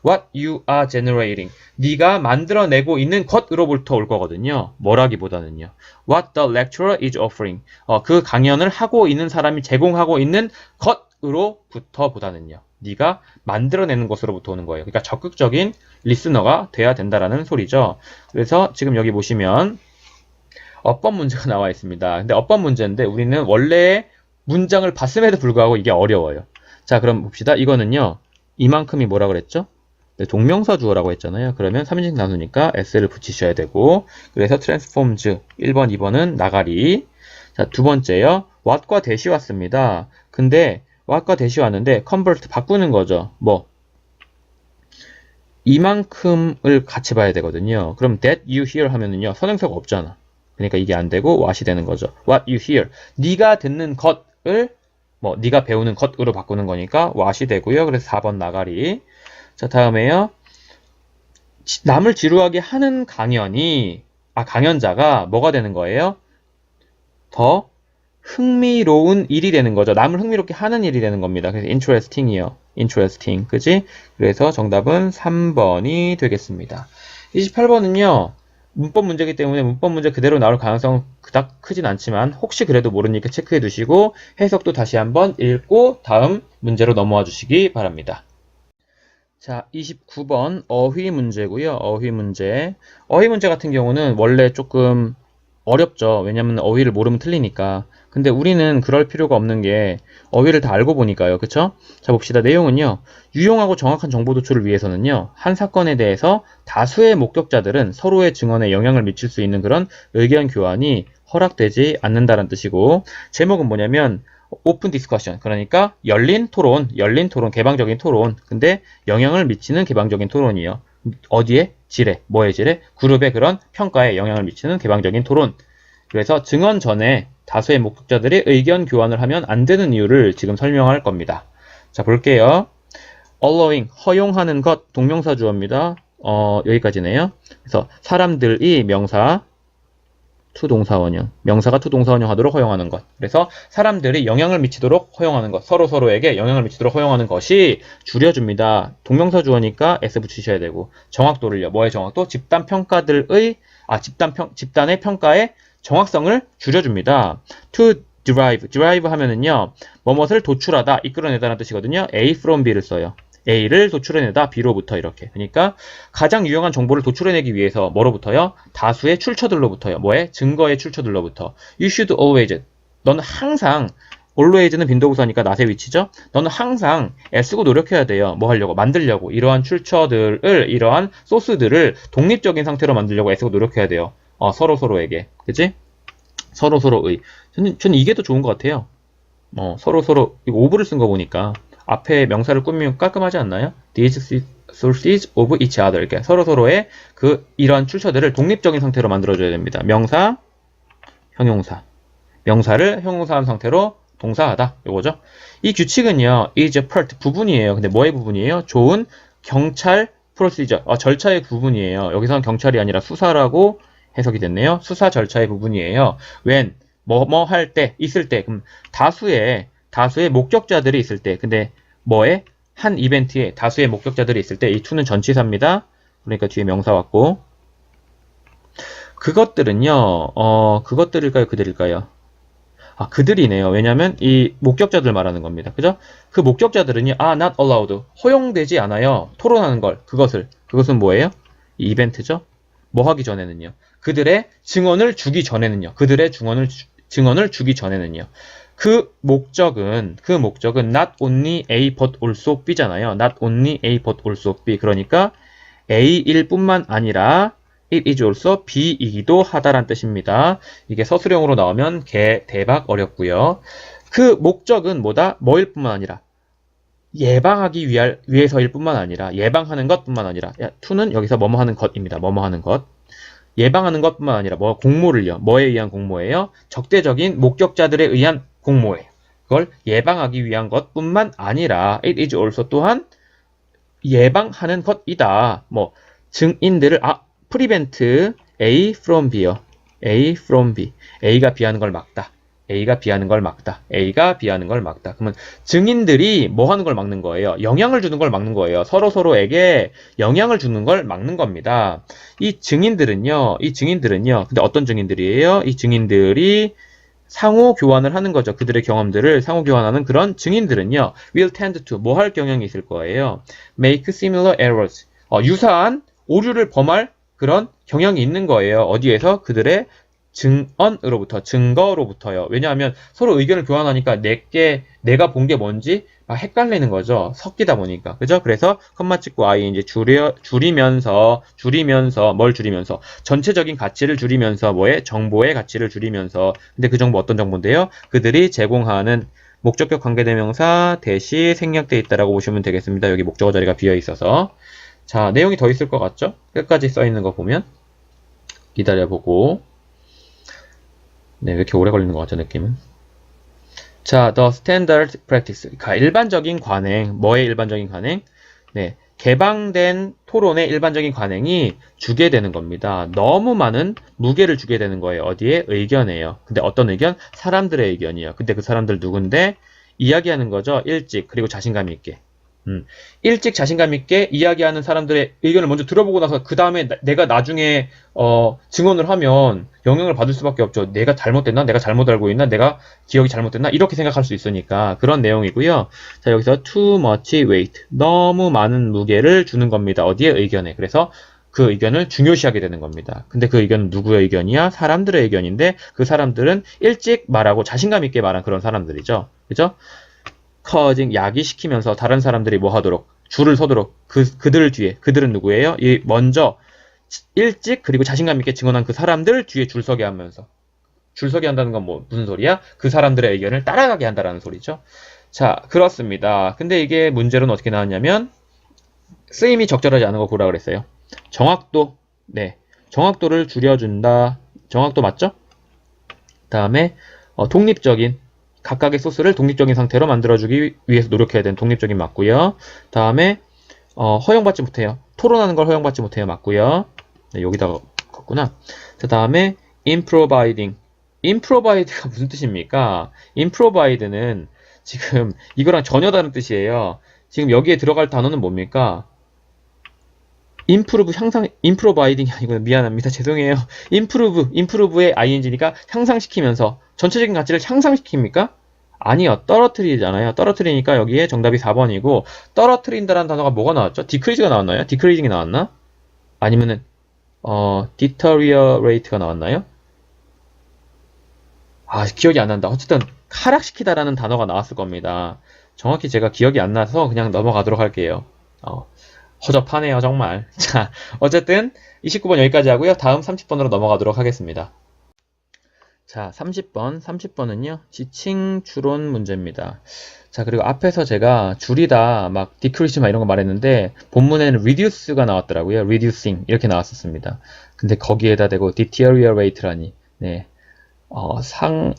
What you are generating, 네가 만들어내고 있는 것으로부터 올 거거든요. 뭐라기보다는요. What the lecturer is offering, 그 강연을 하고 있는 사람이 제공하고 있는 것으로부터 보다는요. 네가 만들어내는 것으로부터 오는 거예요. 그러니까 적극적인 리스너가 돼야 된다라는 소리죠. 그래서 지금 여기 보시면 어법 문제가 나와 있습니다. 근데 어법 문제인데 우리는 원래 문장을 봤음에도 불구하고 이게 어려워요. 자, 그럼 봅시다. 이거는요, 이만큼이 뭐라 그랬죠? 동명사 주어라고 했잖아요. 그러면 3인칭 단수니까 s를 붙이셔야 되고, 그래서 transforms 1번, 2번은 나가리. 자, 두 번째요. what과 대시 왔습니다. 근데 what과 대시 왔는데 convert 바꾸는 거죠. 뭐 이만큼을 같이 봐야 되거든요. 그럼 that you hear 하면은요, 선행사가 없잖아. 그러니까 이게 안 되고 what이 되는 거죠. what you hear, 네가 듣는 것을 뭐 네가 배우는 것으로 바꾸는 거니까 what이 되고요. 그래서 4번 나가리. 자, 다음에요. 남을 지루하게 하는 강연자가 뭐가 되는 거예요? 더 흥미로운 일이 되는 거죠. 남을 흥미롭게 하는 일이 되는 겁니다. 그래서 interesting이요. interesting. 그지? 그래서 정답은 3번이 되겠습니다. 28번은요. 문법 문제이기 때문에 문법 문제 그대로 나올 가능성은 그닥 크진 않지만 혹시 그래도 모르니까 체크해 두시고 해석도 다시 한번 읽고 다음 문제로 넘어와 주시기 바랍니다. 자, 29번 어휘 문제고요. 어휘 문제 같은 경우는 원래 조금 어렵죠. 왜냐면 어휘를 모르면 틀리니까. 근데 우리는 그럴 필요가 없는 게 어휘를 다 알고 보니까요. 그쵸? 자, 봅시다. 내용은요. 유용하고 정확한 정보 도출을 위해서는요. 한 사건에 대해서 다수의 목격자들은 서로의 증언에 영향을 미칠 수 있는 그런 의견 교환이 허락되지 않는다는 뜻이고, 제목은 뭐냐면 오픈 디스커션, 그러니까 열린 토론, 개방적인 토론. 근데 영향을 미치는 개방적인 토론이에요. 어디에? 질에. 뭐의 질에? 그룹의 그런 평가에 영향을 미치는 개방적인 토론. 그래서 증언 전에 다수의 목격자들이 의견 교환을 하면 안 되는 이유를 지금 설명할 겁니다. 자, 볼게요. allowing, 허용하는 것, 동명사 주어입니다. 여기까지네요. 그래서 사람들이 명사, 투동사원형, 명사가 투동사원형 하도록 허용하는 것. 그래서 사람들이 영향을 미치도록 허용하는 것, 서로에게 영향을 미치도록 허용하는 것이 줄여줍니다. 동명사 주어니까 s 붙이셔야 되고, 정확도를요. 뭐의 정확도? 집단의 평가의 정확성을 줄여줍니다. to derive 하면은요, 뭐뭇을 도출하다, 이끌어내다라는 뜻이거든요. A from B를 써요. A를 도출해내다 B로부터 이렇게. 그러니까 가장 유용한 정보를 도출해내기 위해서 뭐로부터요? 다수의 출처들로부터요. 뭐의? 증거의 출처들로부터. You should always. 너는 항상, always는 빈도부사니까 낫의 위치죠? 너는 항상 애쓰고 노력해야 돼요. 뭐 하려고? 만들려고. 이러한 출처들을, 이러한 소스들을 독립적인 상태로 만들려고 애쓰고 노력해야 돼요. 서로에게. 그치? 서로의. 저는 이게 더 좋은 것 같아요. 서로, 이거 ove를 쓴 거 보니까. 앞에 명사를 꾸미면 깔끔하지 않나요? These sources of each other. 이렇게 서로의 이런 출처들을 독립적인 상태로 만들어줘야 됩니다. 명사, 형용사. 명사를 형용사한 상태로 동사하다. 요거죠. 이 규칙은요, is a part, 부분이에요. 근데 뭐의 부분이에요? 좋은 경찰 procedure, 절차의 부분이에요. 여기서는 경찰이 아니라 수사라고 해석이 됐네요. 수사 절차의 부분이에요. when, 뭐뭐 할 때, 있을 때. 그럼 다수의 목격자들이 있을 때. 근데 뭐에? 한 이벤트에 다수의 목격자들이 있을 때 이 to는 전치사입니다. 그러니까 뒤에 명사 왔고. 그것들은요, 그것들일까요? 그들일까요? 아, 그들이네요. 왜냐면 이 목격자들 말하는 겁니다. 그죠? 그 목격자들은요, not allowed. 허용되지 않아요. 토론하는 걸. 그것은 뭐예요? 이 이벤트죠? 뭐 하기 전에는요. 그들의 증언을 주기 전에는요. 증언을 주기 전에는요. 그 목적은 not only A but also B잖아요. not only A but also B. 그러니까 A일 뿐만 아니라 it is also B이기도 하다란 뜻입니다. 이게 서술형으로 나오면 대박 어렵고요. 그 목적은 뭐다? 뭐일 뿐만 아니라 예방하기 위해서일 뿐만 아니라 예방하는 것뿐만 아니라 to는 여기서 뭐뭐 하는 것입니다. 뭐뭐 하는 것. 예방하는 것뿐만 아니라 공모를요. 뭐에 의한 공모예요? 적대적인 목격자들에 의한 공모예요. 그걸 예방하기 위한 것뿐만 아니라 it is also 또한 예방하는 것이다. 증인들을 prevent A from B요. A from B. A가 B하는 걸 막다. A가 B하는 걸 막다. A가 B하는 걸 막다. 그러면 증인들이 뭐 하는 걸 막는 거예요? 영향을 주는 걸 막는 거예요. 서로에게 영향을 주는 걸 막는 겁니다. 이 증인들은요. 근데 어떤 증인들이에요? 이 증인들이 상호 교환을 하는 거죠. 그들의 경험들을 상호 교환하는 그런 증인들은요. will tend to 뭐 할 경향이 있을 거예요. make similar errors. 유사한 오류를 범할 그런 경향이 있는 거예요. 어디에서? 그들의 증거로부터요. 왜냐하면 서로 의견을 교환하니까 내가 본 게 뭔지 막 헷갈리는 거죠. 섞이다 보니까. 그죠? 그래서 컴마 찍고 ing 줄이면서 전체적인 가치를 줄이면서 정보의 가치를 줄이면서 근데 그 정보 어떤 정보인데요? 그들이 제공하는 목적격 관계대명사 대시 생략되어 있다라고 보시면 되겠습니다. 여기 목적어 자리가 비어 있어서. 자, 내용이 더 있을 것 같죠? 끝까지 써 있는 거 보면 기다려보고 네, 왜 이렇게 오래 걸리는 것 같죠, 느낌은? 자, the standard practice. 일반적인 관행. 뭐의 일반적인 관행? 네, 개방된 토론의 일반적인 관행이 주게 되는 겁니다. 너무 많은 무게를 주게 되는 거예요. 어디에? 의견이에요. 근데 어떤 의견? 사람들의 의견이에요. 근데 그 사람들 누군데? 이야기하는 거죠. 일찍, 그리고 자신감 있게. 일찍 자신감 있게 이야기하는 사람들의 의견을 먼저 들어보고 나서 그 다음에 내가 나중에 증언을 하면 영향을 받을 수밖에 없죠. 내가 잘못됐나? 내가 잘못 알고 있나? 내가 기억이 잘못됐나? 이렇게 생각할 수 있으니까 그런 내용이고요. 자, 여기서 too much weight. 너무 많은 무게를 주는 겁니다. 어디에? 의견에. 그래서 그 의견을 중요시하게 되는 겁니다. 근데 그 의견은 누구의 의견이야? 사람들의 의견인데 그 사람들은 일찍 말하고 자신감 있게 말한 그런 사람들이죠. 그죠? 커징 야기시키면서 다른 사람들이 뭐 하도록 줄을 서도록 그들 뒤에 그들은 누구예요? 먼저 일찍 그리고 자신감 있게 증언한 그 사람들 뒤에 줄 서게 하면서 줄 서게 한다는 건 무슨 소리야? 그 사람들의 의견을 따라가게 한다라는 소리죠. 자, 그렇습니다. 근데 이게 문제로는 어떻게 나왔냐면 쓰임이 적절하지 않은 거 보라 그랬어요. 정확도. 네. 정확도를 줄여준다. 정확도 맞죠? 다음에 독립적인 각각의 소스를 독립적인 상태로 만들어주기 위해서 노력해야 되는 독립적인 맞고요. 다음에 허용받지 못해요. 토론하는 걸 허용받지 못해요. 맞고요. 네, 여기다가 걷구나. 자, 다음에 improviding. improvide가 무슨 뜻입니까? improvide는 지금 이거랑 전혀 다른 뜻이에요. 지금 여기에 들어갈 단어는 뭡니까? improviding이 아니고 미안합니다. 죄송해요. improve의 ing니까 향상시키면서 전체적인 가치를 향상시킵니까? 아니요. 떨어뜨리잖아요. 떨어뜨리니까 여기에 정답이 4번이고 떨어뜨린다라는 단어가 뭐가 나왔죠? decrease가 나왔나요? decreasing이 나왔나? 아니면은 deteriorate가 나왔나요? 기억이 안 난다. 어쨌든 하락시키다라는 단어가 나왔을 겁니다. 정확히 제가 기억이 안 나서 그냥 넘어가도록 할게요. 허접하네요, 정말. 자, 어쨌든 29번 여기까지 하고요. 다음 30번으로 넘어가도록 하겠습니다. 자, 30번은요. 지칭 추론 문제입니다. 자, 그리고 앞에서 제가 줄이다, 막 decrease 막 이런 거 말했는데 본문에는 reduce가 나왔더라고요. reducing 이렇게 나왔었습니다. 근데 거기에다 대고 deteriorate라니. 네.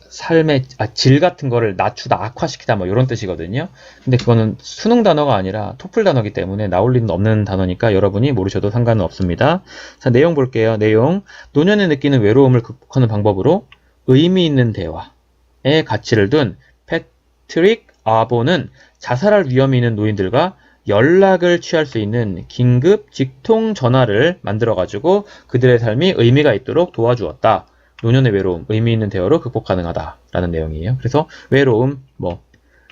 삶의 질 같은 거를 낮추다, 악화시키다 뭐 이런 뜻이거든요. 근데 그거는 수능 단어가 아니라 토플 단어이기 때문에 나올 리는 없는 단어니까 여러분이 모르셔도 상관은 없습니다. 자, 내용 볼게요. 내용. 노년에 느끼는 외로움을 극복하는 방법으로 의미 있는 대화에 가치를 둔 패트릭 아보는 자살할 위험이 있는 노인들과 연락을 취할 수 있는 긴급 직통 전화를 만들어가지고 그들의 삶이 의미가 있도록 도와주었다. 노년의 외로움, 의미 있는 대화로 극복 가능하다라는 내용이에요. 그래서 외로움,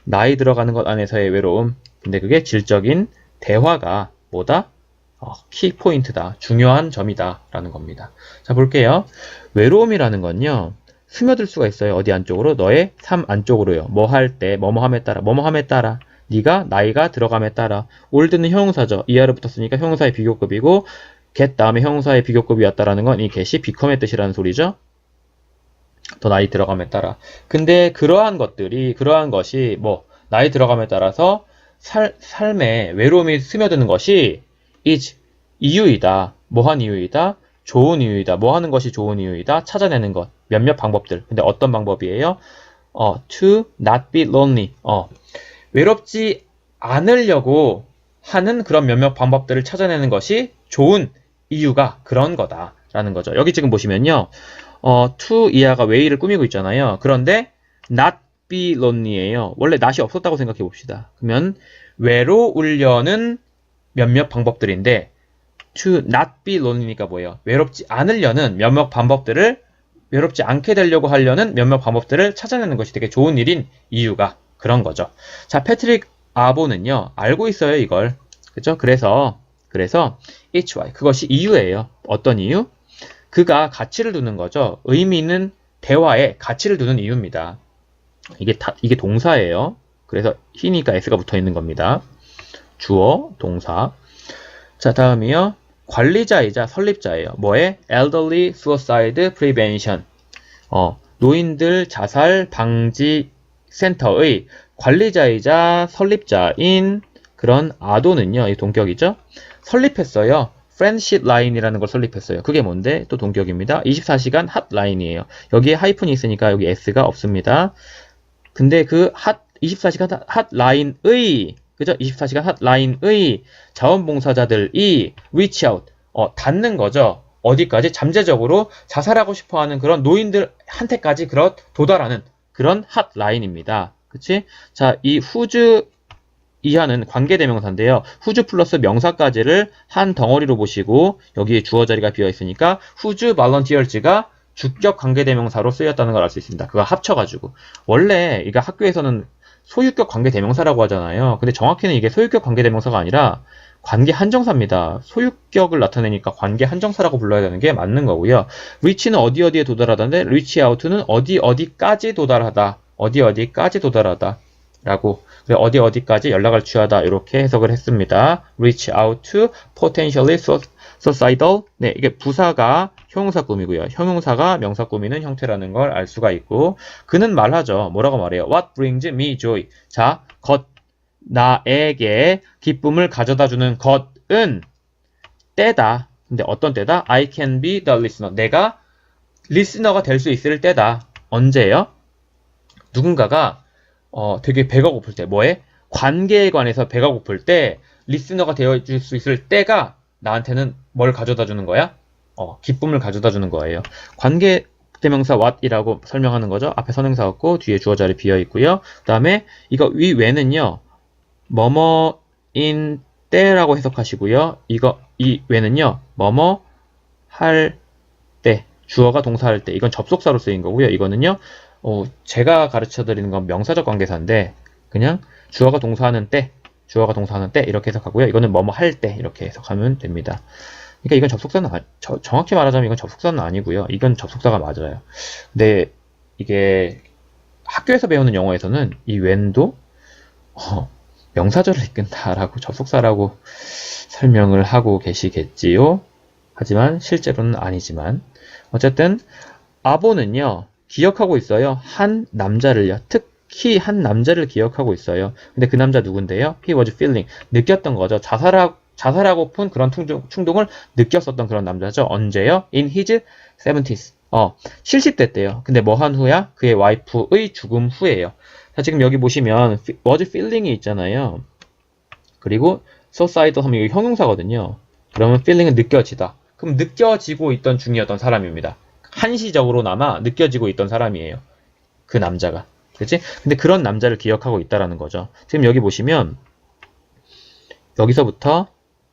나이 들어가는 것 안에서의 외로움, 근데 그게 질적인 대화가 뭐다? 키포인트다. 중요한 점이다. 라는 겁니다. 자, 볼게요. 외로움이라는 건요, 스며들 수가 있어요. 어디 안쪽으로? 너의 삶 안쪽으로요. 뭐 할 때, 뭐뭐함에 따라, 뭐뭐함에 따라. 네가 나이가 들어감에 따라. 올드는 형용사죠. 이하를 붙었으니까 형용사의 비교급이고 get 다음에 형용사의 비교급이 왔다라는 건 이 get이 become의 뜻이라는 소리죠. 더 나이 들어감에 따라. 근데 그러한 것이 나이 들어감에 따라서 삶에 외로움이 스며드는 것이 is 이유이다. 뭐한 이유이다. 좋은 이유이다. 뭐 하는 것이 좋은 이유이다. 찾아내는 것. 몇몇 방법들. 근데 어떤 방법이에요? to not be lonely. 외롭지 않으려고 하는 그런 몇몇 방법들을 찾아내는 것이 좋은 이유가 그런 거다라는 거죠. 여기 지금 보시면요. to 이하가 way를 꾸미고 있잖아요. 그런데 not be lonely예요. 원래 not이 없었다고 생각해 봅시다. 그러면 외로우려는 몇몇 방법들인데 to not be lonely니까 뭐예요? 외롭지 않으려는 몇몇 방법들을 외롭지 않게 되려고 하려는 몇몇 방법들을 찾아내는 것이 되게 좋은 일인 이유가 그런 거죠. 자, 패트릭 아보는요, 알고 있어요, 이걸. 그죠? 그래서, it's why. 그것이 이유예요. 어떤 이유? 그가 가치를 두는 거죠. 의미 있는 대화에 가치를 두는 이유입니다. 이게 동사예요. 그래서 he니까 s가 붙어 있는 겁니다. 주어, 동사. 자, 다음이요. 관리자이자 설립자예요. 뭐에? Elderly Suicide Prevention. 노인들 자살 방지 센터의 관리자이자 설립자인 그런 아도는요, 이 동격이죠. 설립했어요. friendship line이라는 걸 설립했어요. 그게 뭔데? 또 동격입니다. 24시간 핫라인이에요. 여기에 하이픈이 있으니까 여기 s가 없습니다. 근데 그 24시간 핫라인의, 그죠? 24시간 핫라인의 자원봉사자들이 reach out, 닿는 거죠. 어디까지? 잠재적으로 자살하고 싶어하는 그런 노인들한테까지 도달하는 그런 핫라인입니다. 그치? 자, 이 whose 이하는 관계대명사인데요. whose 플러스 명사까지를 한 덩어리로 보시고 여기에 주어 자리가 비어 있으니까 whose volunteers가 주격 관계대명사로 쓰였다는 걸 알 수 있습니다. 그거 합쳐가지고. 원래 이거 학교에서는 소유격 관계대명사라고 하잖아요. 근데 정확히는 이게 소유격 관계대명사가 아니라 관계 한정사입니다. 소유격을 나타내니까 관계 한정사라고 불러야 되는 게 맞는 거고요. reach는 어디에 도달하다인데 reach out는 어디까지 도달하다. 어디까지 도달하다. 라고. 어디까지 연락을 취하다. 이렇게 해석을 했습니다. reach out to potentially suicidal. 네, 이게 부사가 형용사 꾸미고요. 형용사가 명사 꾸미는 형태라는 걸 알 수가 있고, 그는 말하죠. 뭐라고 말해요? What brings me joy? 자, 나에게 기쁨을 가져다 주는 것은 때다. 근데 어떤 때다? I can be the listener. 내가 리스너가 될 수 있을 때다. 언제요? 누군가가 되게 배가 고플 때, 뭐에? 관계에 관해서 배가 고플 때 리스너가 되어줄 수 있을 때가 나한테는 뭘 가져다 주는 거야? 기쁨을 가져다 주는 거예요. 관계 대명사 what이라고 설명하는 거죠. 앞에 선행사 없고 뒤에 주어 자리 비어 있고요. 그 다음에 이거 위 외는요. 뭐뭐인 때라고 해석하시고요. 이 외는요. 뭐뭐 할 때, 주어가 동사할 때. 이건 접속사로 쓰인 거고요. 이거는요. 제가 가르쳐 드리는 건 명사적 관계사인데 그냥 주어가 동사하는 때 이렇게 해석하고요. 이거는 뭐뭐 할 때 이렇게 해석하면 됩니다. 그러니까 이건 접속사는 정확히 말하자면 이건 접속사는 아니고요. 이건 접속사가 맞아요. 근데 이게 학교에서 배우는 영어에서는 이 when도 명사절을 이끈다라고 접속사라고 설명을 하고 계시겠지요. 하지만 실제로는 아니지만 어쨌든 아보는요. 기억하고 있어요. 한 남자를요. 특히 한 남자를 기억하고 있어요. 근데 그 남자 누군데요? He was feeling. 느꼈던 거죠. 자살하고픈 그런 충동을 느꼈었던 그런 남자죠. 언제요? In his 70s. 실십됐대요. 근데 뭐 한 후야? 그의 와이프의 죽음 후에요. 자, 지금 여기 보시면 was feeling이 있잖아요. 그리고 suicidal 하면 이거 형용사거든요. 그러면 feeling은 느껴지다. 그럼 느껴지고 있던 중이었던 사람입니다. 한시적으로나마 느껴지고 있던 사람이에요. 그 남자가. 그치? 근데 그런 남자를 기억하고 있다라는 거죠. 지금 여기 보시면 여기서부터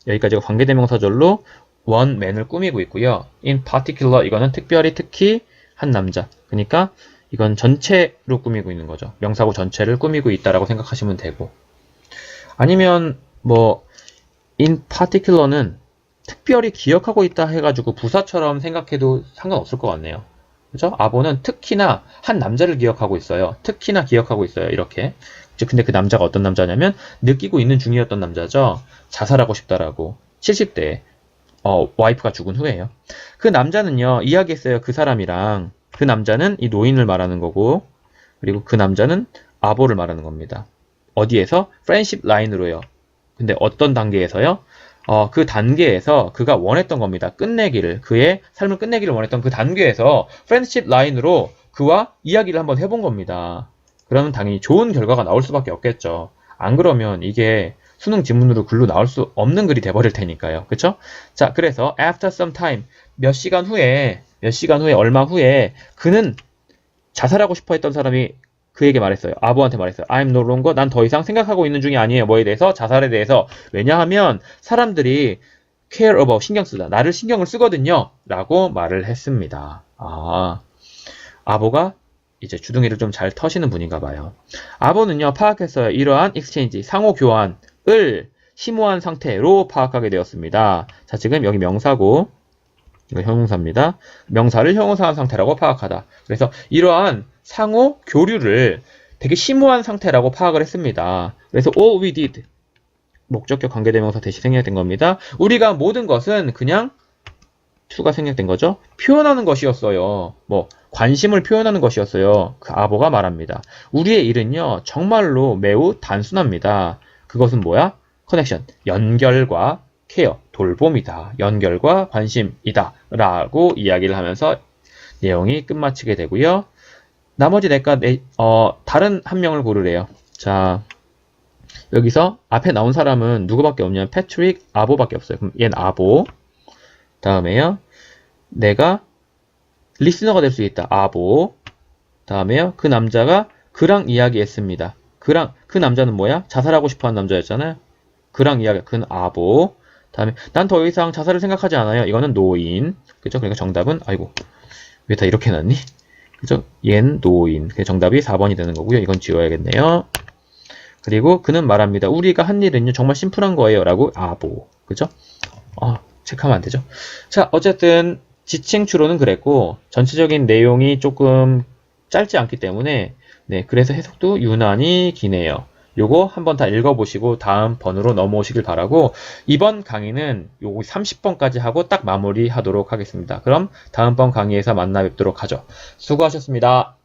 여기까지가 관계대명사절로 one man을 꾸미고 있고요. in particular 이거는 특별히 특히 한 남자. 그러니까 이건 전체로 꾸미고 있는 거죠. 명사구 전체를 꾸미고 있다라고 생각하시면 되고. 아니면 뭐 in particular는 특별히 기억하고 있다 해가지고 부사처럼 생각해도 상관없을 것 같네요. 그죠? 아보는 특히나 한 남자를 기억하고 있어요. 특히나 기억하고 있어요. 이렇게. 근데 그 남자가 어떤 남자냐면 느끼고 있는 중이었던 남자죠. 자살하고 싶다라고. 70대에 와이프가 죽은 후에요. 그 남자는요. 이야기했어요. 그 사람이랑. 그 남자는 이 노인을 말하는 거고 그리고 그 남자는 아보를 말하는 겁니다. 어디에서? 프렌십 라인으로요. 근데 어떤 단계에서요? 그 단계에서 그가 원했던 겁니다. 끝내기를, 그의 삶을 끝내기를 원했던 그 단계에서 프렌드십 라인으로 그와 이야기를 한번 해본 겁니다. 그러면 당연히 좋은 결과가 나올 수밖에 없겠죠. 안 그러면 이게 수능 지문으로 글로 나올 수 없는 글이 돼버릴 테니까요. 그쵸? 자, 그래서 after some time, 몇 시간 후에, 얼마 후에 그는 자살하고 싶어 했던 사람이 그에게 말했어요. 아보한테 말했어요. I'm no longer, 난 더 이상 생각하고 있는 중이 아니에요. 뭐에 대해서? 자살에 대해서. 왜냐하면 사람들이 care about, 신경 쓰다. 나를 신경을 쓰거든요. 라고 말을 했습니다. 아보가 이제 주둥이를 좀 잘 터시는 분인가 봐요. 아보는요, 파악했어요. 이러한 exchange, 상호 교환을 심오한 상태로 파악하게 되었습니다. 자, 지금 여기 명사고, 이거 형용사입니다. 명사를 형용사한 상태라고 파악하다. 그래서 이러한 상호 교류를 되게 심오한 상태라고 파악을 했습니다. 그래서 all we did 목적격 관계대명사 대시 생략된 겁니다. 우리가 모든 것은 그냥 to가 생략된 거죠. 표현하는 것이었어요. 뭐 관심을 표현하는 것이었어요. 그 아보가 말합니다. 우리의 일은요 정말로 매우 단순합니다. 그것은 뭐야? 커넥션, 연결과 케어, 돌봄이다. 연결과 관심이다. 라고 이야기를 하면서 내용이 끝마치게 되고요. 나머지 다른 한 명을 고르래요. 자, 여기서 앞에 나온 사람은 누구밖에 없냐면 패트릭 아보밖에 없어요. 그럼 얘는 아보. 다음에요. 내가 리스너가 될 수 있다. 아보. 다음에요. 그 남자가 그랑 이야기했습니다. 그 남자는 뭐야? 자살하고 싶어하는 남자였잖아요. 그랑 이야기, 그는 아보. 다음에 난 더 이상 자살을 생각하지 않아요. 이거는 노인. 그죠? 그러니까 정답은 아이고 왜 다 이렇게 났니? 그죠? 얜 노인. 정답이 4번이 되는 거고요. 이건 지워야겠네요. 그리고 그는 말합니다. 우리가 한 일은요 정말 심플한 거예요. 라고 아보. 그죠? 체크하면 안 되죠. 자, 어쨌든 지칭 추론은 그랬고 전체적인 내용이 조금 짧지 않기 때문에 그래서 해석도 유난히 기네요. 요거 한번 다 읽어보시고 다음 번으로 넘어오시길 바라고 이번 강의는 요거 30번까지 하고 딱 마무리 하도록 하겠습니다. 그럼 다음번 강의에서 만나 뵙도록 하죠. 수고하셨습니다.